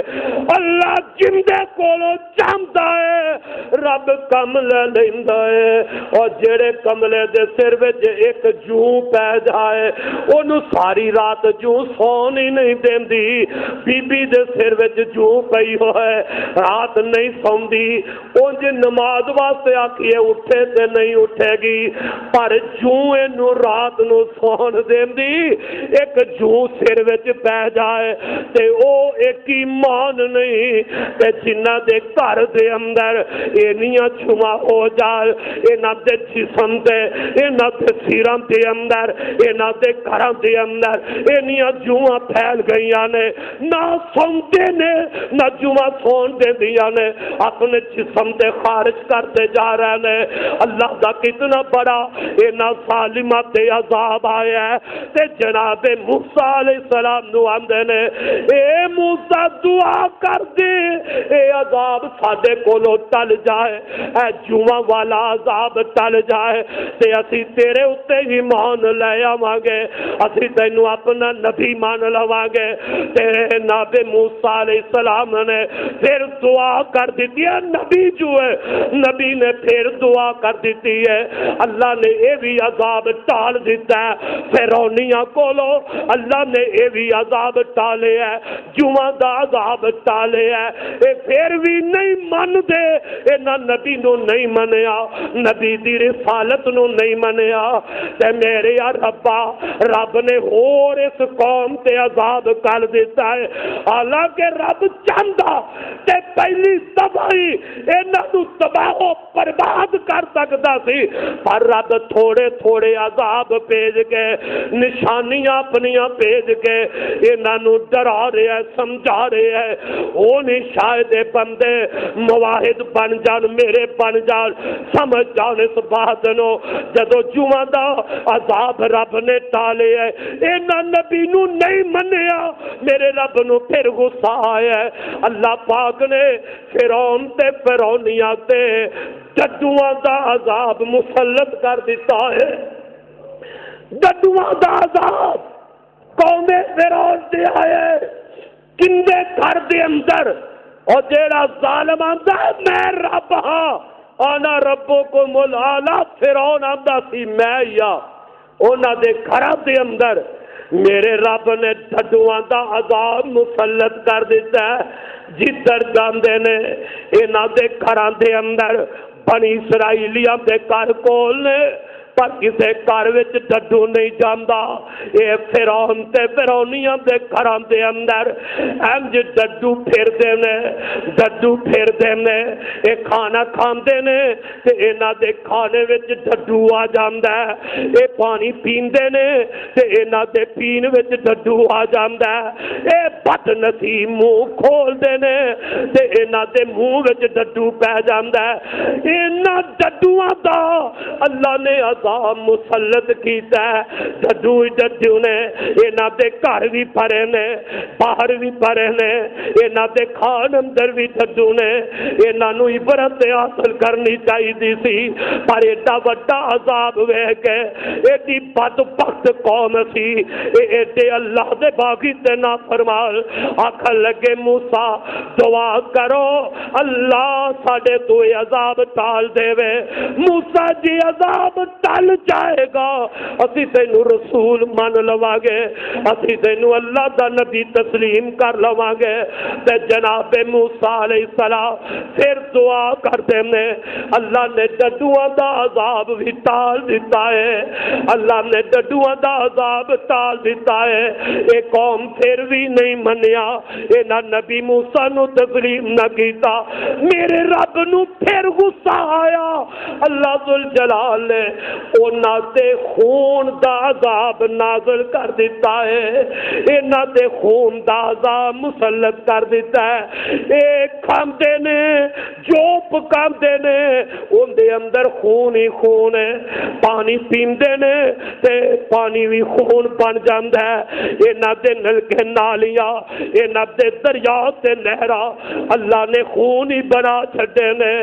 A: اللہ جندے کولو چاہندا ہے رب کملے لیندا ہے اور جڑے کملے دے سر وچ ایک جوں پہ جائے اونوں ساری رات جوں سون ہی نہیں دیندی بی بی دے سر وچ جوں پئی ہوئے رات نہیں سوندی اونج نماز واسطے آکھیے اٹھے تے نہیں اٹھے گی پر جوں اینو رات نو سون دیندی ایک جوں سر وچ پہ جائے تے او ایک ایمان نہیں تے جنہ دے گھر دے اندر اینیاں چھما ہو جائے انہاں دے جسم تے انہاں دے سیراں دے اندر انہاں دے گھراں دے اندر اینیاں جواں پھیل گئیاں نے نہ سوندے نے نہ جواں سون دے دیاں نے اپنے جسم تے خارج کرتے جا رہے نے اللہ دا کتنا بڑا انہاں ظالماں تے عذاب آیا ہے تے جناب موسیٰ علیہ السلام نو آندے نے اے موسیٰ دعا کر دے اے عذاب ساڈے کولو ٹل جائے اے جواں والا عذاب ٹل جائے تے اسی تیرے اتے ہی مان لے آواں گے اسی تینوں اپنا نبی مان لواں گے تیرے نبی موسیٰ علیہ السلام نے پھر دعا کر دیتی ہے نبی جو ہے نبی نے پھر دعا کر دیتی ہے اللہ نے اے بھی عذاب ٹال دیتا ہے فرعونیاں کولو اللہ نے اے بھی عذاب ٹالے ہے جواں دا عذاب ٹالے ہے اے پھر بھی نہیں من دے اے نہ نبی نو نہیں منیا نبی دی رسالت نو نہیں منیا تے میرے ربا رب نے اور اس قوم تے عذاب کر دیتا ہے حالانکہ رب چاہندا تے پہلی تباہی انہاں نو تباہ و برباد کر سکدا سی پر رب تھوڑے تھوڑے عذاب بھیج کے نشانیاں اپنیاں بھیج کے انہاں نو ڈرا رہا ہے سمجھا رہا ہے وہ نہیں شاید بندے مواحد بن جان میرے بن جان سمجھ جان اس بات نو جدو جمعہ دا عذاب رب نے ٹالے ہے انہاں نبی نو نہیں منیا میرے رب نو پھر غصہ آیا ہے اللہ پاک نے فرعون تے فرعونیاں تے ڈڈواں دا عذاب مسلط کر دیتا ہے ڈڈواں دا عذاب قوم فرعون دے آئے کندے گھر دے اندر اور جیڑا ظالم آندا ہے میں رب ہاں انا ربکم الاعلی فرعون آندا سی میں یا انہاں دے گھراں دے اندر میرے رب نے ڈڈواں دا عذاب مسلط کر دیتا ہے جدھر جاندے نے انہاں دے گھراں دے اندر بنی اسرائیلیاں دے گھر کول نے پر کسے گھر وچ ڈڈو نہیں جاندا اے فرعون تے فرعونیاں دے گھراں دے اندر انج ڈڈو پھردے نے اے کھانا کھاندے نے تے انہاں دے کھانے وچ ڈڈو آ جاندا ہے اے پانی پیندے نے تے انہاں دے پین وچ ڈڈو آ جاندا ہے اے بد نصیب منہ کھولدے نے تے انہاں دے منہ وچ ڈڈو پہ جاندا ہے انہاں ڈڈواں دا اللہ نے عذاب مسلط کیتا ہے ڈڈو نے انہاں دے گھر بھی بھرے نے باہر بھی بھرے نے انہاں دے کھان اندر بھی ڈڈو نے انہاں نوں عبرت حاصل کرنی چاہیے سی پر ایڈا وڈا عذاب ویکھ کے ایڈی بدبخت قوم سی ایڈے اللہ دے باغی تے نافرمان آکھن لگے موسیٰ دعا کرو اللہ ساڈے تو عذاب ٹال دے وے موسیٰ جی عذاب ٹل جائے گا اسی تینوں رسول مان لواں گے اسی تینوں اللہ دا نبی تسلیم کر لواں گے تے جناب موسیٰ علیہ السلام پھر دعا کرتے نے اللہ نے ڈڈواں دا عذاب بھی ٹال دیتا ہے اللہ نے ڈڈواں دا عذاب ٹال دیتا ہے اے قوم پھر بھی نہیں منیا انہاں نبی موسیٰ نو تسلیم نہ کیتا میرے رب نو پھر غصہ آیا اللہ ذوالجلال نے انہاں تے خون دا عذاب نازل کر دیتا ہے انہاں تے خون دا عذاب مسلط کر دیتا ہے اے کھاندے نے جو پکاندے نے ان دے اندر خون ہی خون ہے پانی پیندے نے تے پانی بھی خون بن جاندا ہے انہاں دے نلکے نالیاں انہاں دے دریا تے نہراں اللہ نے خون ہی بنا چھڈے نے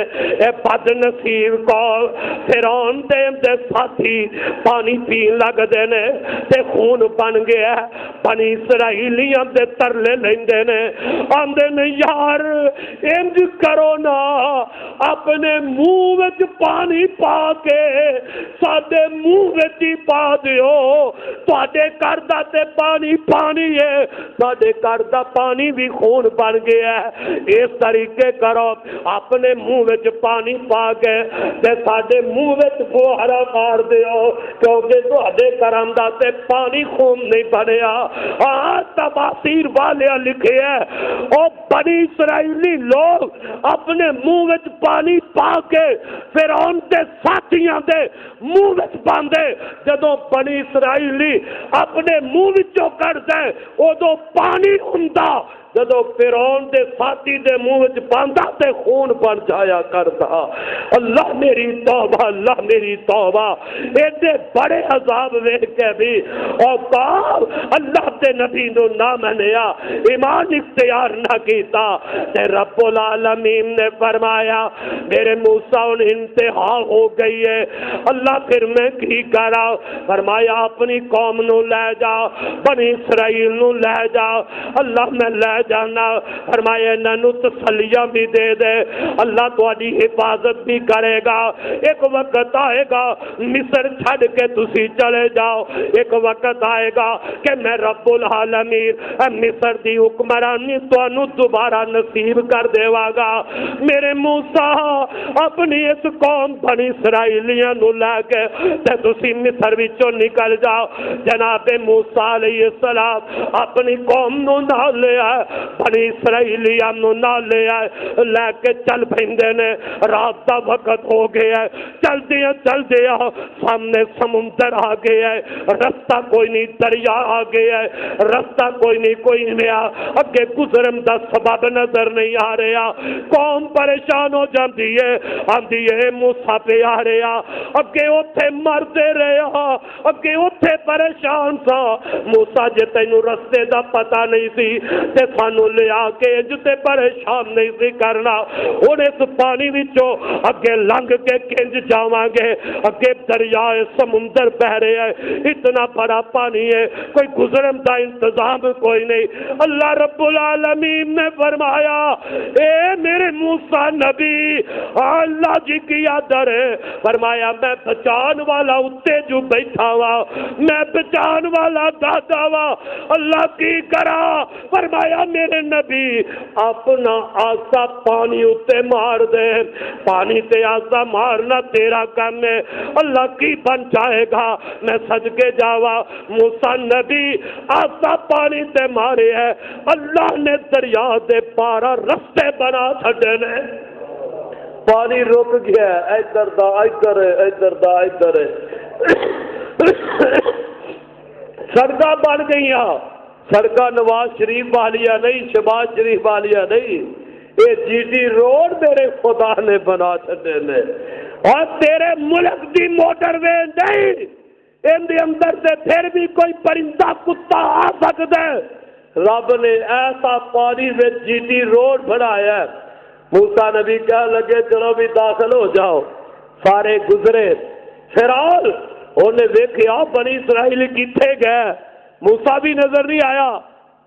A: اے بد نصیب قوم فرعون دے ساتھی پانی پین لگ دے نے تے خون بن گیا بنی اسرائیلیاں دے ترلے لیندے نے آندے نے یار انج کرو نا اپنے منہ وچ پانی پا کے ساڈے منہ وچ ہی پا دیو تواڈے گھر دا تے پانی پانی ہے ساڈے گھر دا پانی بھی خون بن گیا ہے اس طریقے کرو اپنے منہ وچ پانی پا کے تے ساڈے منہ وچ فوہرا مار دیو کیونکہ تواڈے گھراں دا تے پانی خون نہیں بنیا تفاسیر والے لکھے ہے او بنی اسرائیلی لوگ اپنے منہ وچ پانی پا کے فرعون دے ساتھیاں دے منہ وچ باندے جدوں بنی اسرائیلی اپنے منہ وچوں کڈدے اودوں پانی ہوندا جدو فرعون دے ساتھی دے منہ وچ پاندا تے خون بن جایا کرتا اللہ میری توبہ ایڈے بڑے عذاب ویکھ کے بھی او قوم اللہ دے نبی نو نہ منیا ایمان اختیار نہ کیتا تے رب العالمین نے فرمایا میرے موسیٰ انتہا ہو گئی ہے اللہ پھر میں کی کرا فرمایا اپنی قوم نو لے جا بنی اسرائیل نو لے جا اللہ میں لے جانا فرمایا انہوں تسلیاں بھی دے دے اللہ تہاڈی حفاظت بھی کرے گا ایک وقت آئے گا مصر چھڑ کے تسی چلے جاؤ ایک وقت آئے گا کہ میں رب العالمین مصر دی حکمرانی تانوں دوبارہ نصیب کر دیوا گا میرے موسیٰ اپنی اس قوم بنی اسرائیلیاں نو لے کے تے تسی مصر وچوں نکل جاؤ جناب موسیٰ علیہ السلام اپنی قوم نو نال لے آئے بنی اسرائیلیاں نو نال لے آئے لے کے چل پیندے نے رات دا وقت ہو گیا ہے چل دیا سامنے سمندر آ گیا ہے رستہ کوئی نہیں دریا آ گیا ہے رستہ کوئی نہیں اگے گزرن دا سبب نظر نہیں آ رہا قوم پریشان ہو جاندی ہے آندی ہے موسیٰ پہ آ رہا اگے اوتھے مردے رہا اگے اوتھے پریشان سا موسیٰ جے تینوں رستے دا پتہ نہیں سی تے سانو لے آ کے جتے پریشان نہیں سی کرنا ہن اس پانی وچوں اگے لنگ کے کنج جاواں گے اگے دریائے سمندر بہ رہا ہے اتنا بڑا پانی ہے کوئی گزرن دا انتظام کوئی نہیں اللہ رب العالمین نے فرمایا اے میرے موسیٰ نبی اللہ جی کی آدر ہے فرمایا میں بچان والا اتے جو بیٹھا ہوا میں بچان والا دادا وا اللہ کی کرا فرمایا میرے نبی اپنا آسا پانی اتے مار دے پانی تے آسا مارنا تیرا کام ہے اللہ کی بن جائے گا میں صدقے جاوا موسیٰ نبی آسا پانی تے مارے ہے اللہ نے دریا دے پارا رستے بنا چھڑے نے پانی رک گیا ہے ادھر دا ادھر ہے ادھر دا ادھر ہے سڑکاں بن گئی سڑکاں نواز شریف والیاں نہیں شہباز شریف والیاں نہیں یہ جی ٹی روڈ میرے خدا نے بنا چھڑے نے اور تیرے ملک دی موٹر وے نہیں ان دے اندر سے پھر بھی کوئی پرندہ کتا آ سکتا ہے رب نے ایسا پانی میں جی ٹی روڈ بنایا ہے موسیٰ نبی کہنے لگے چلو بھی داخل ہو جاؤ سارے گزرے فرعون انہیں دیکھیا بنی اسرائیل کتنے گئے موسیٰ بھی نظر نہیں آیا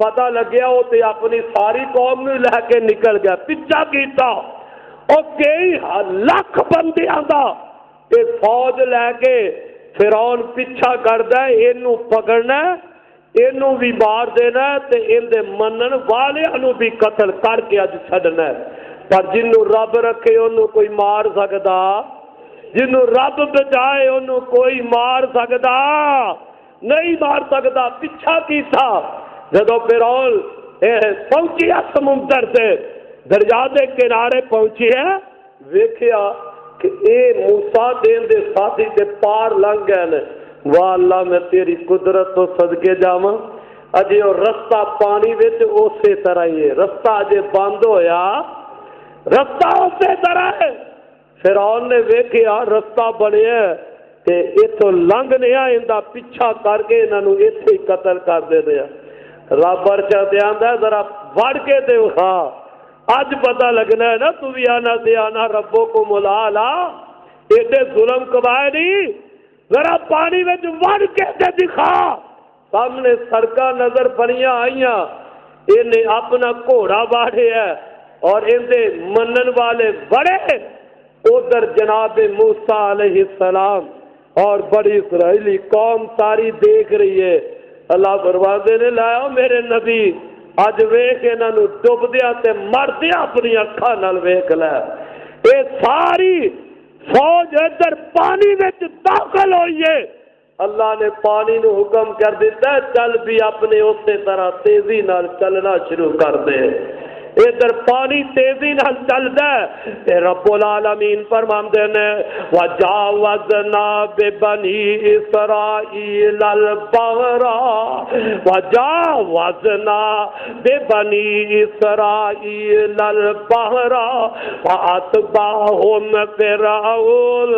A: پتہ لگیا وہ تے اپنی ساری قوم نے لے کے نکل گیا پیچھا کیتا اور کئی لاکھ بندیاں دا یہ فوج لے کے فرعون پیچھا کردا ہے اینو پکڑنا اینو بھی مار دینا تے ان دے منن والےاں نو بھی قتل کر کے اج چھڈنا پر جنوں رب رکھے انہوں کوئی مار سکدا جنوں رب بچائے انہوں کوئی مار سکدا نہیں مار سکدا پیچھا کیتا جدو فرعون پہنچیا سمندر سے دریا دے کنارے پہنچی ہے ویکھیا کہ اے موسیٰ دین دے ساتھی تے پار لنگ گئے نے واہ اللہ میں تیری قدرت تو صدقے جاواں اجے وہ رستہ پانی وچ اسی طرح ہی ہے رستہ اجے بند ہویا رستہ اسی طرح ہے فرعون نے ویکھیا رستہ بنیا تے ایتھوں لنگ نہیں آئندا پیچھا کر کے انہاں نوں ایتھے ہی قتل کر دیندے ہیں رب ارشا تے آندا ہے ذرا وڑ کے تے وکھا اج پتہ لگنا ہے نا تو بھی آنا تے آنا ربوں کو ملالا ایڈے ظلم کبائے نہیں ذرا پانی وچ وڑ کے تے دکھا سامنے سڑکاں نظر بنیاں آئیاں انہیں اپنا گھوڑا باڑھیا ہے اور ان دے منن والے بڑے ادھر جناب موسیٰ علیہ السلام اور بڑی اسرائیلی قوم ساری دیکھ رہی ہے اللہ فرماندے نے لایا میرے نبی اج ویکھ انہاں نوں ڈبدیاں تے مردیاں اپنی اکھاں نال ویکھ لے اے ساری فوج ادھر پانی وچ داخل ہوئی ہے اللہ نے پانی نو حکم کر دیتا ہے چل بھی اپنے اسی طرح تیزی نال چلنا شروع کر دے ادھر پانی تیزی نال چلدا ہے رب العالمین فرماندے نے وجاوزنا ببنی اسرائیل البحر وجاوزنا ببنی اسرائیل البحر فاتبعهم فرعون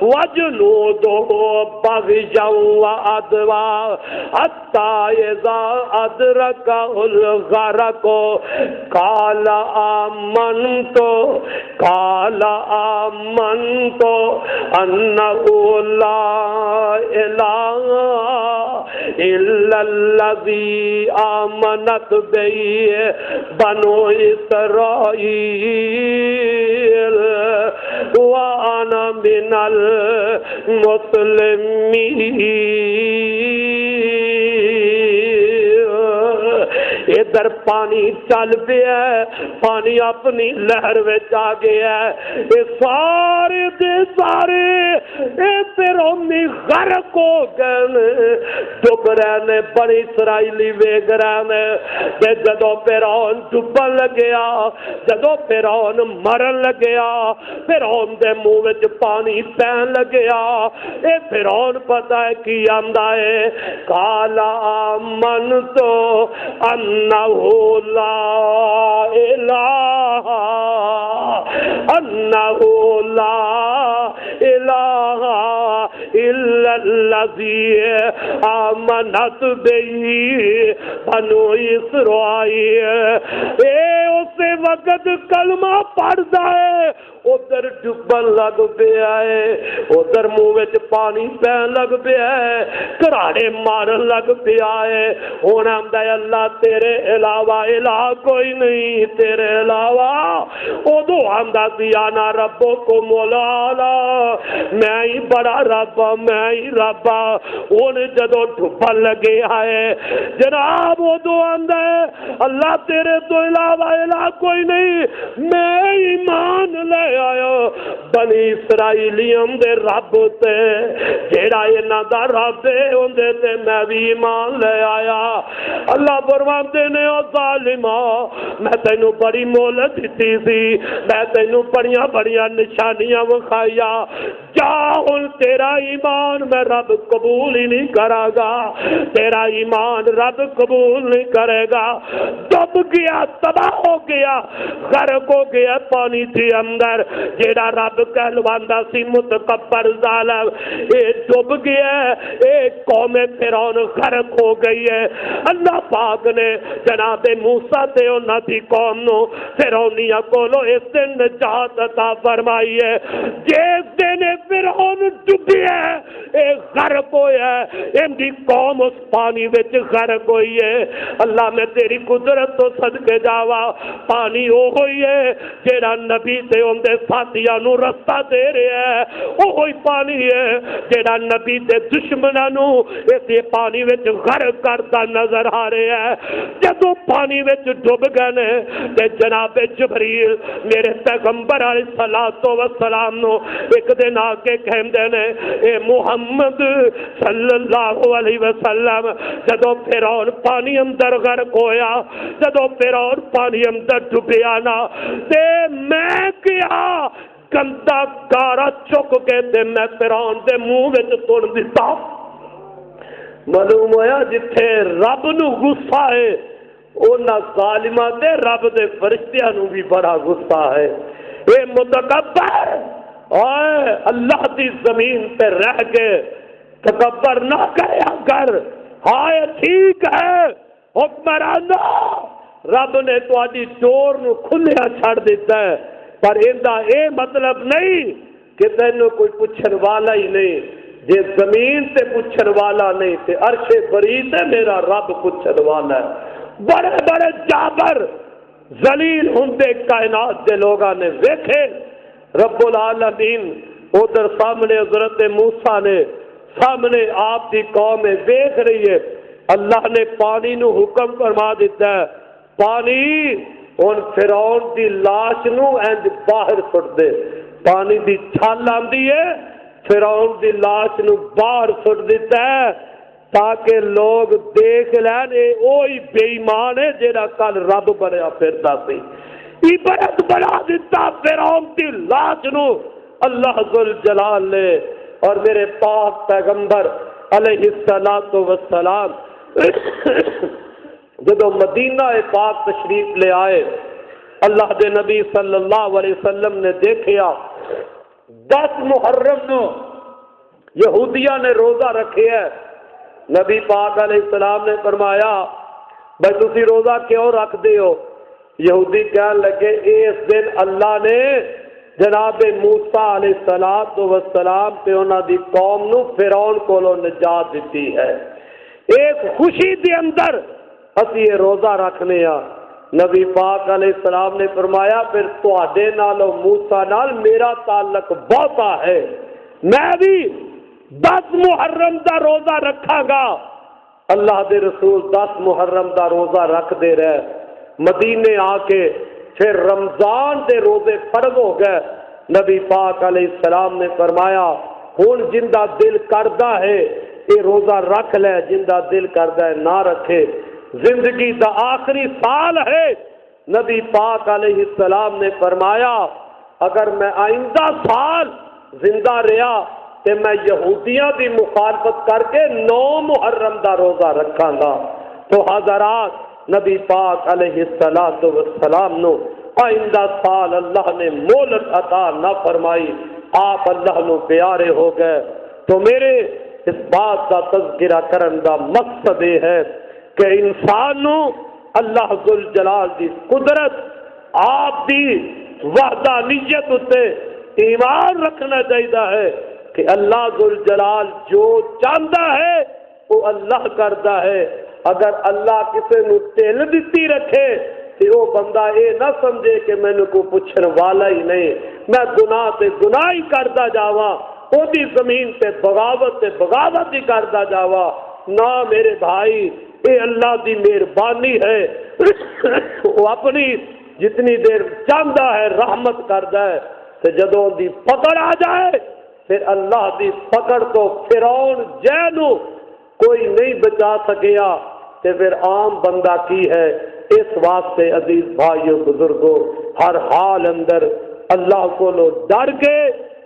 A: وجنوده بغيا وعدوا حتى إذا أدرك الغرق قال آمنت أنه لا إله إلا الذي آمنت به بنو إسرائيل وأنا من المسلمين ادھر پانی چل پیا پانی اپنی لہر وچ آ گیا یہ سارے دے سارے فرعونی غرق ہو گئے ڈب رہے نے بڑی اسرائیلی ویگ رہے نے جدو فرعون ڈبن لگیا جدو فرعون مرن لگیا فرعون دے منہ وچ پانی پین لگیا اے فرعون پتہ ہے کی آندا ہے کالا آمنت انہ لا الہ انہ لا الہ الا الذی آمنت به بنو اسرائیل اے اسے وقت کلمہ پڑھدا ہے ادھر ڈبن لگ پیا ہے، ادھر منہ وچ پانی پین لگ پیا ہے، کراڑے مارن لگ پیا ہے۔ ہن آندا ہے اللہ تیرے علاوہ الہ کوئی نہیں تیرے علاوہ۔ ادو آندا سی انا ربکم الاعلی، میں ہی بڑا رب ہاں، میں ہی رب ہاں۔ ہن جدوں ڈبن لگے ہے جناب ادو آندا ہے اللہ تیرے تو علاوہ الہ کوئی نہیں، میں ایمان لے آیا بنی اسرائیلیوں دے رب تے، جیڑا انہاں دا رب ہے اندے تے میں بھی ایمان لے آیا۔ اللہ فرماندے نے او ظالما میں تینوں بڑی مہلت دتی سی، میں تینوں بڑیاں بڑیاں نشانیاں وکھائیا، جا ہن تیرا ایمان میں رب قبول ہی نہیں کرا گا، تیرا ایمان رب قبول نہیں کرے گا۔ ڈب گیا، تباہ ہو گیا، غرق ہو گیا پانی کے اندر، جیڑا رب کہلواندا سی متکبر ظالم اے ڈب گیا، اے قوم فرعون غرق ہو گئی ہے۔ اللہ پاک نے جناب موسیٰ تے انہاں دی قوم نو فرعونیاں کولو اس دن نجات عطا فرمائی ہے۔ جس دن فرعون ڈبیا اے غرق ہویا ہے، ان دی قوم اس پانی وچ غرق ہوئی ہے۔ اللہ میں تیری قدرت تو صدقے جاوا، پانی او ہوئی ہے جیڑا نبی تے اندے ساتھیاں نو رستہ دے رہا ہے، او ہوئی پانی ہے جیڑا نبی تے دشمناں نو اس پانی وچ غرق کرتا نظر آ رہا ہے۔ جدو پانی وچ ڈب گئے نے تے جناب جبریل میرے پیغمبر علیہ الصلوۃ والسلام نو ایک دن آ کے کہندے نے اے محمد صلی اللہ علیہ وسلم جدو فرعون پانی اندر غرق ہویا، جدو فرعون پانی اندر ڈبیا نا تے میں کیا گندا گارا چک کے تے میں فرعون دے منہ وچ سٹ دتا۔ معلوم ہویا جتھے رب نو غصہ ہے اونا ظالماں تے رب دے فرشتیاں نو بھی بڑا غصہ ہے۔ اے متکبر اوے اللہ دی زمین پہ رہ کے تکبر نہ کریا کر، ہائے ٹھیک ہے حکمرانہ رب نے تہاڈی ڈور نو کھلیا چھڑ دیتا ہے، پر ایندا اے مطلب نہیں کہ تینوں کوئی پوچھن والا ہی نہیں۔ جے زمین تے پوچھن والا نہیں تے عرش بری تے میرا رب پوچھن والا ہے۔ بڑے بڑے جابر ذلیل ہوندے کائنات دے لوگاں نے ویکھے رب العالمین ادھر سامنے حضرت موسیٰ نے سامنے آپ دی قوم دیکھ رہی ہے، اللہ نے پانی نو حکم فرما دیتا ہے پانی ہن فرعون دی لاش نو انج باہر سٹ دے۔ پانی دی چھال آندی ہے فرعون دی لاش نو باہر سٹ دیتا ہے تاکہ لوگ دیکھ لین اے اوہی بے ایمان ہے جیڑا کل رب بنیا پھردا سی۔ عبرت بنا دیتا فرعون دی لاش نو اللہ ذوالجلال نے، اور میرے پاک پیغمبر علیہ الصلوۃ والسلام جدو مدینہ پاک تشریف لے آئے اللہ دے نبی صلی اللہ علیہ وسلم نے دیکھیا 10 محرم نو یہودیاں نے روزہ رکھے ہے۔ نبی پاک علیہ السلام نے فرمایا بھائی تسی روزہ کیوں رکھ دے ہو؟ یہودی کہنے لگے اس دن اللہ نے جناب موسیٰ علیہ السلام پہ انہاں دی قوم نو فرعون کولو نجات دیتی ہے، ایک خوشی دے اندر اسی یہ روزہ رکھنے ہاں۔ نبی پاک علیہ السلام نے فرمایا پھر تواڈے نالو موسیٰ نال میرا تعلق بہتا ہے، میں بھی 10 محرم دا روزہ رکھاں گا۔ اللہ دے رسول 10 محرم دا روزہ رکھ دے رہے، مدینے آ کے پھر رمضان دے روزے فرض ہو گئے۔ نبی پاک علیہ السلام نے فرمایا ہن جندہ دل کردہ ہے یہ روزہ رکھ لے، جندہ دل کردہ ہے نہ رکھے۔ زندگی دا آخری سال ہے، نبی پاک علیہ السلام نے فرمایا اگر میں آئندہ سال زندہ رہا تو میں یہودیاں دی مخالفت کر کے 9 محرم دا روزہ رکھاں گا۔ تو حضرات نبی پاک علیہ السلام نو آئندہ سال اللہ نے مہلت عطا نہ فرمائی، آپ اللہ نو پیارے ہو گئے۔ تو میرے اس بات کا تذکرہ کرن دا مقصد یہ ہے کہ انسان نو اللہ ذوالجلال دی قدرت آپ دی وحدانیت اتے ایمان رکھنا چاہیے ہے کہ اللہ ذوالجلال جو چاہتا ہے وہ اللہ کرتا ہے۔ اگر اللہ کسی نو ٹھل دیتی رکھے تو وہ بندہ یہ نہ سمجھے کہ مینوں کو پوچھن والا ہی نہیں، میں گناہ تے گناہ ہی کرتا جاواں، وہ دی زمین تے بغاوت ہی کرتا جاواں۔ نہ میرے بھائی، یہ اللہ دی مہربانی ہے، وہ اپنی جتنی دیر چاہتا ہے رحمت کرتا ہے، تے جدوں دی پکڑ آ جائے پھر اللہ دی پکڑ تو فرعون جینو کوئی نہیں بچا سکیا، تے پھر عام بندہ کی ہے۔ اس واسطے عزیز بھائیو بزرگوں، ہر حال اندر اللہ کو لو ڈر کے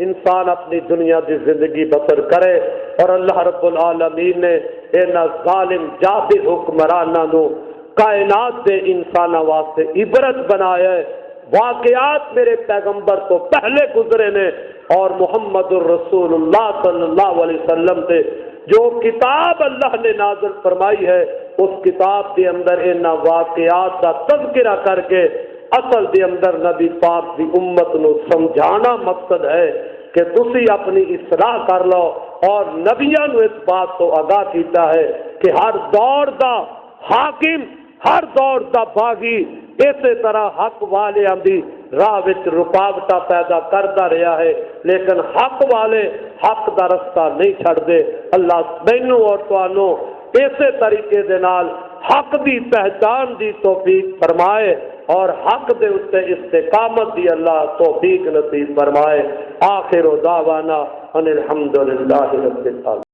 A: انسان اپنی دنیا کی زندگی بسر کرے، اور اللہ رب العالمین نے اینا ظالم جابر حکمراناں نو کائنات دے انساناں واسطے عبرت بنایا ہے۔ واقعات میرے پیغمبر تو پہلے گزرے نے، اور محمد الرسول اللہ صلی اللہ علیہ وسلم سے جو کتاب اللہ نے نازل فرمائی ہے، اس کتاب کے اندر انہاں واقعات کا تذکرہ کر کے اصل دے اندر نبی پاک دی امت نو سمجھانا مقصد ہے کہ تسی اپنی اصلاح کر لو، اور نبیاں نو اس بات تو آگاہ کیتا ہے کہ ہر دور دا حاکم، ہر دور دا باغی اسی طرح حق والیاں دی راہ وچ رکاوٹاں پیدا کرتا رہا ہے، لیکن حق والے حق دا رستہ نہیں چھڑ دے۔ اللہ مینوں اور تانوں اسی طریقے دے نال حق دی پہچان دی توفیق فرمائے، اور حق دے اتے استقامت دی اللہ توفیق نصیب فرمائے۔ آخر دعوانا ان الحمدللہ رب العالمین۔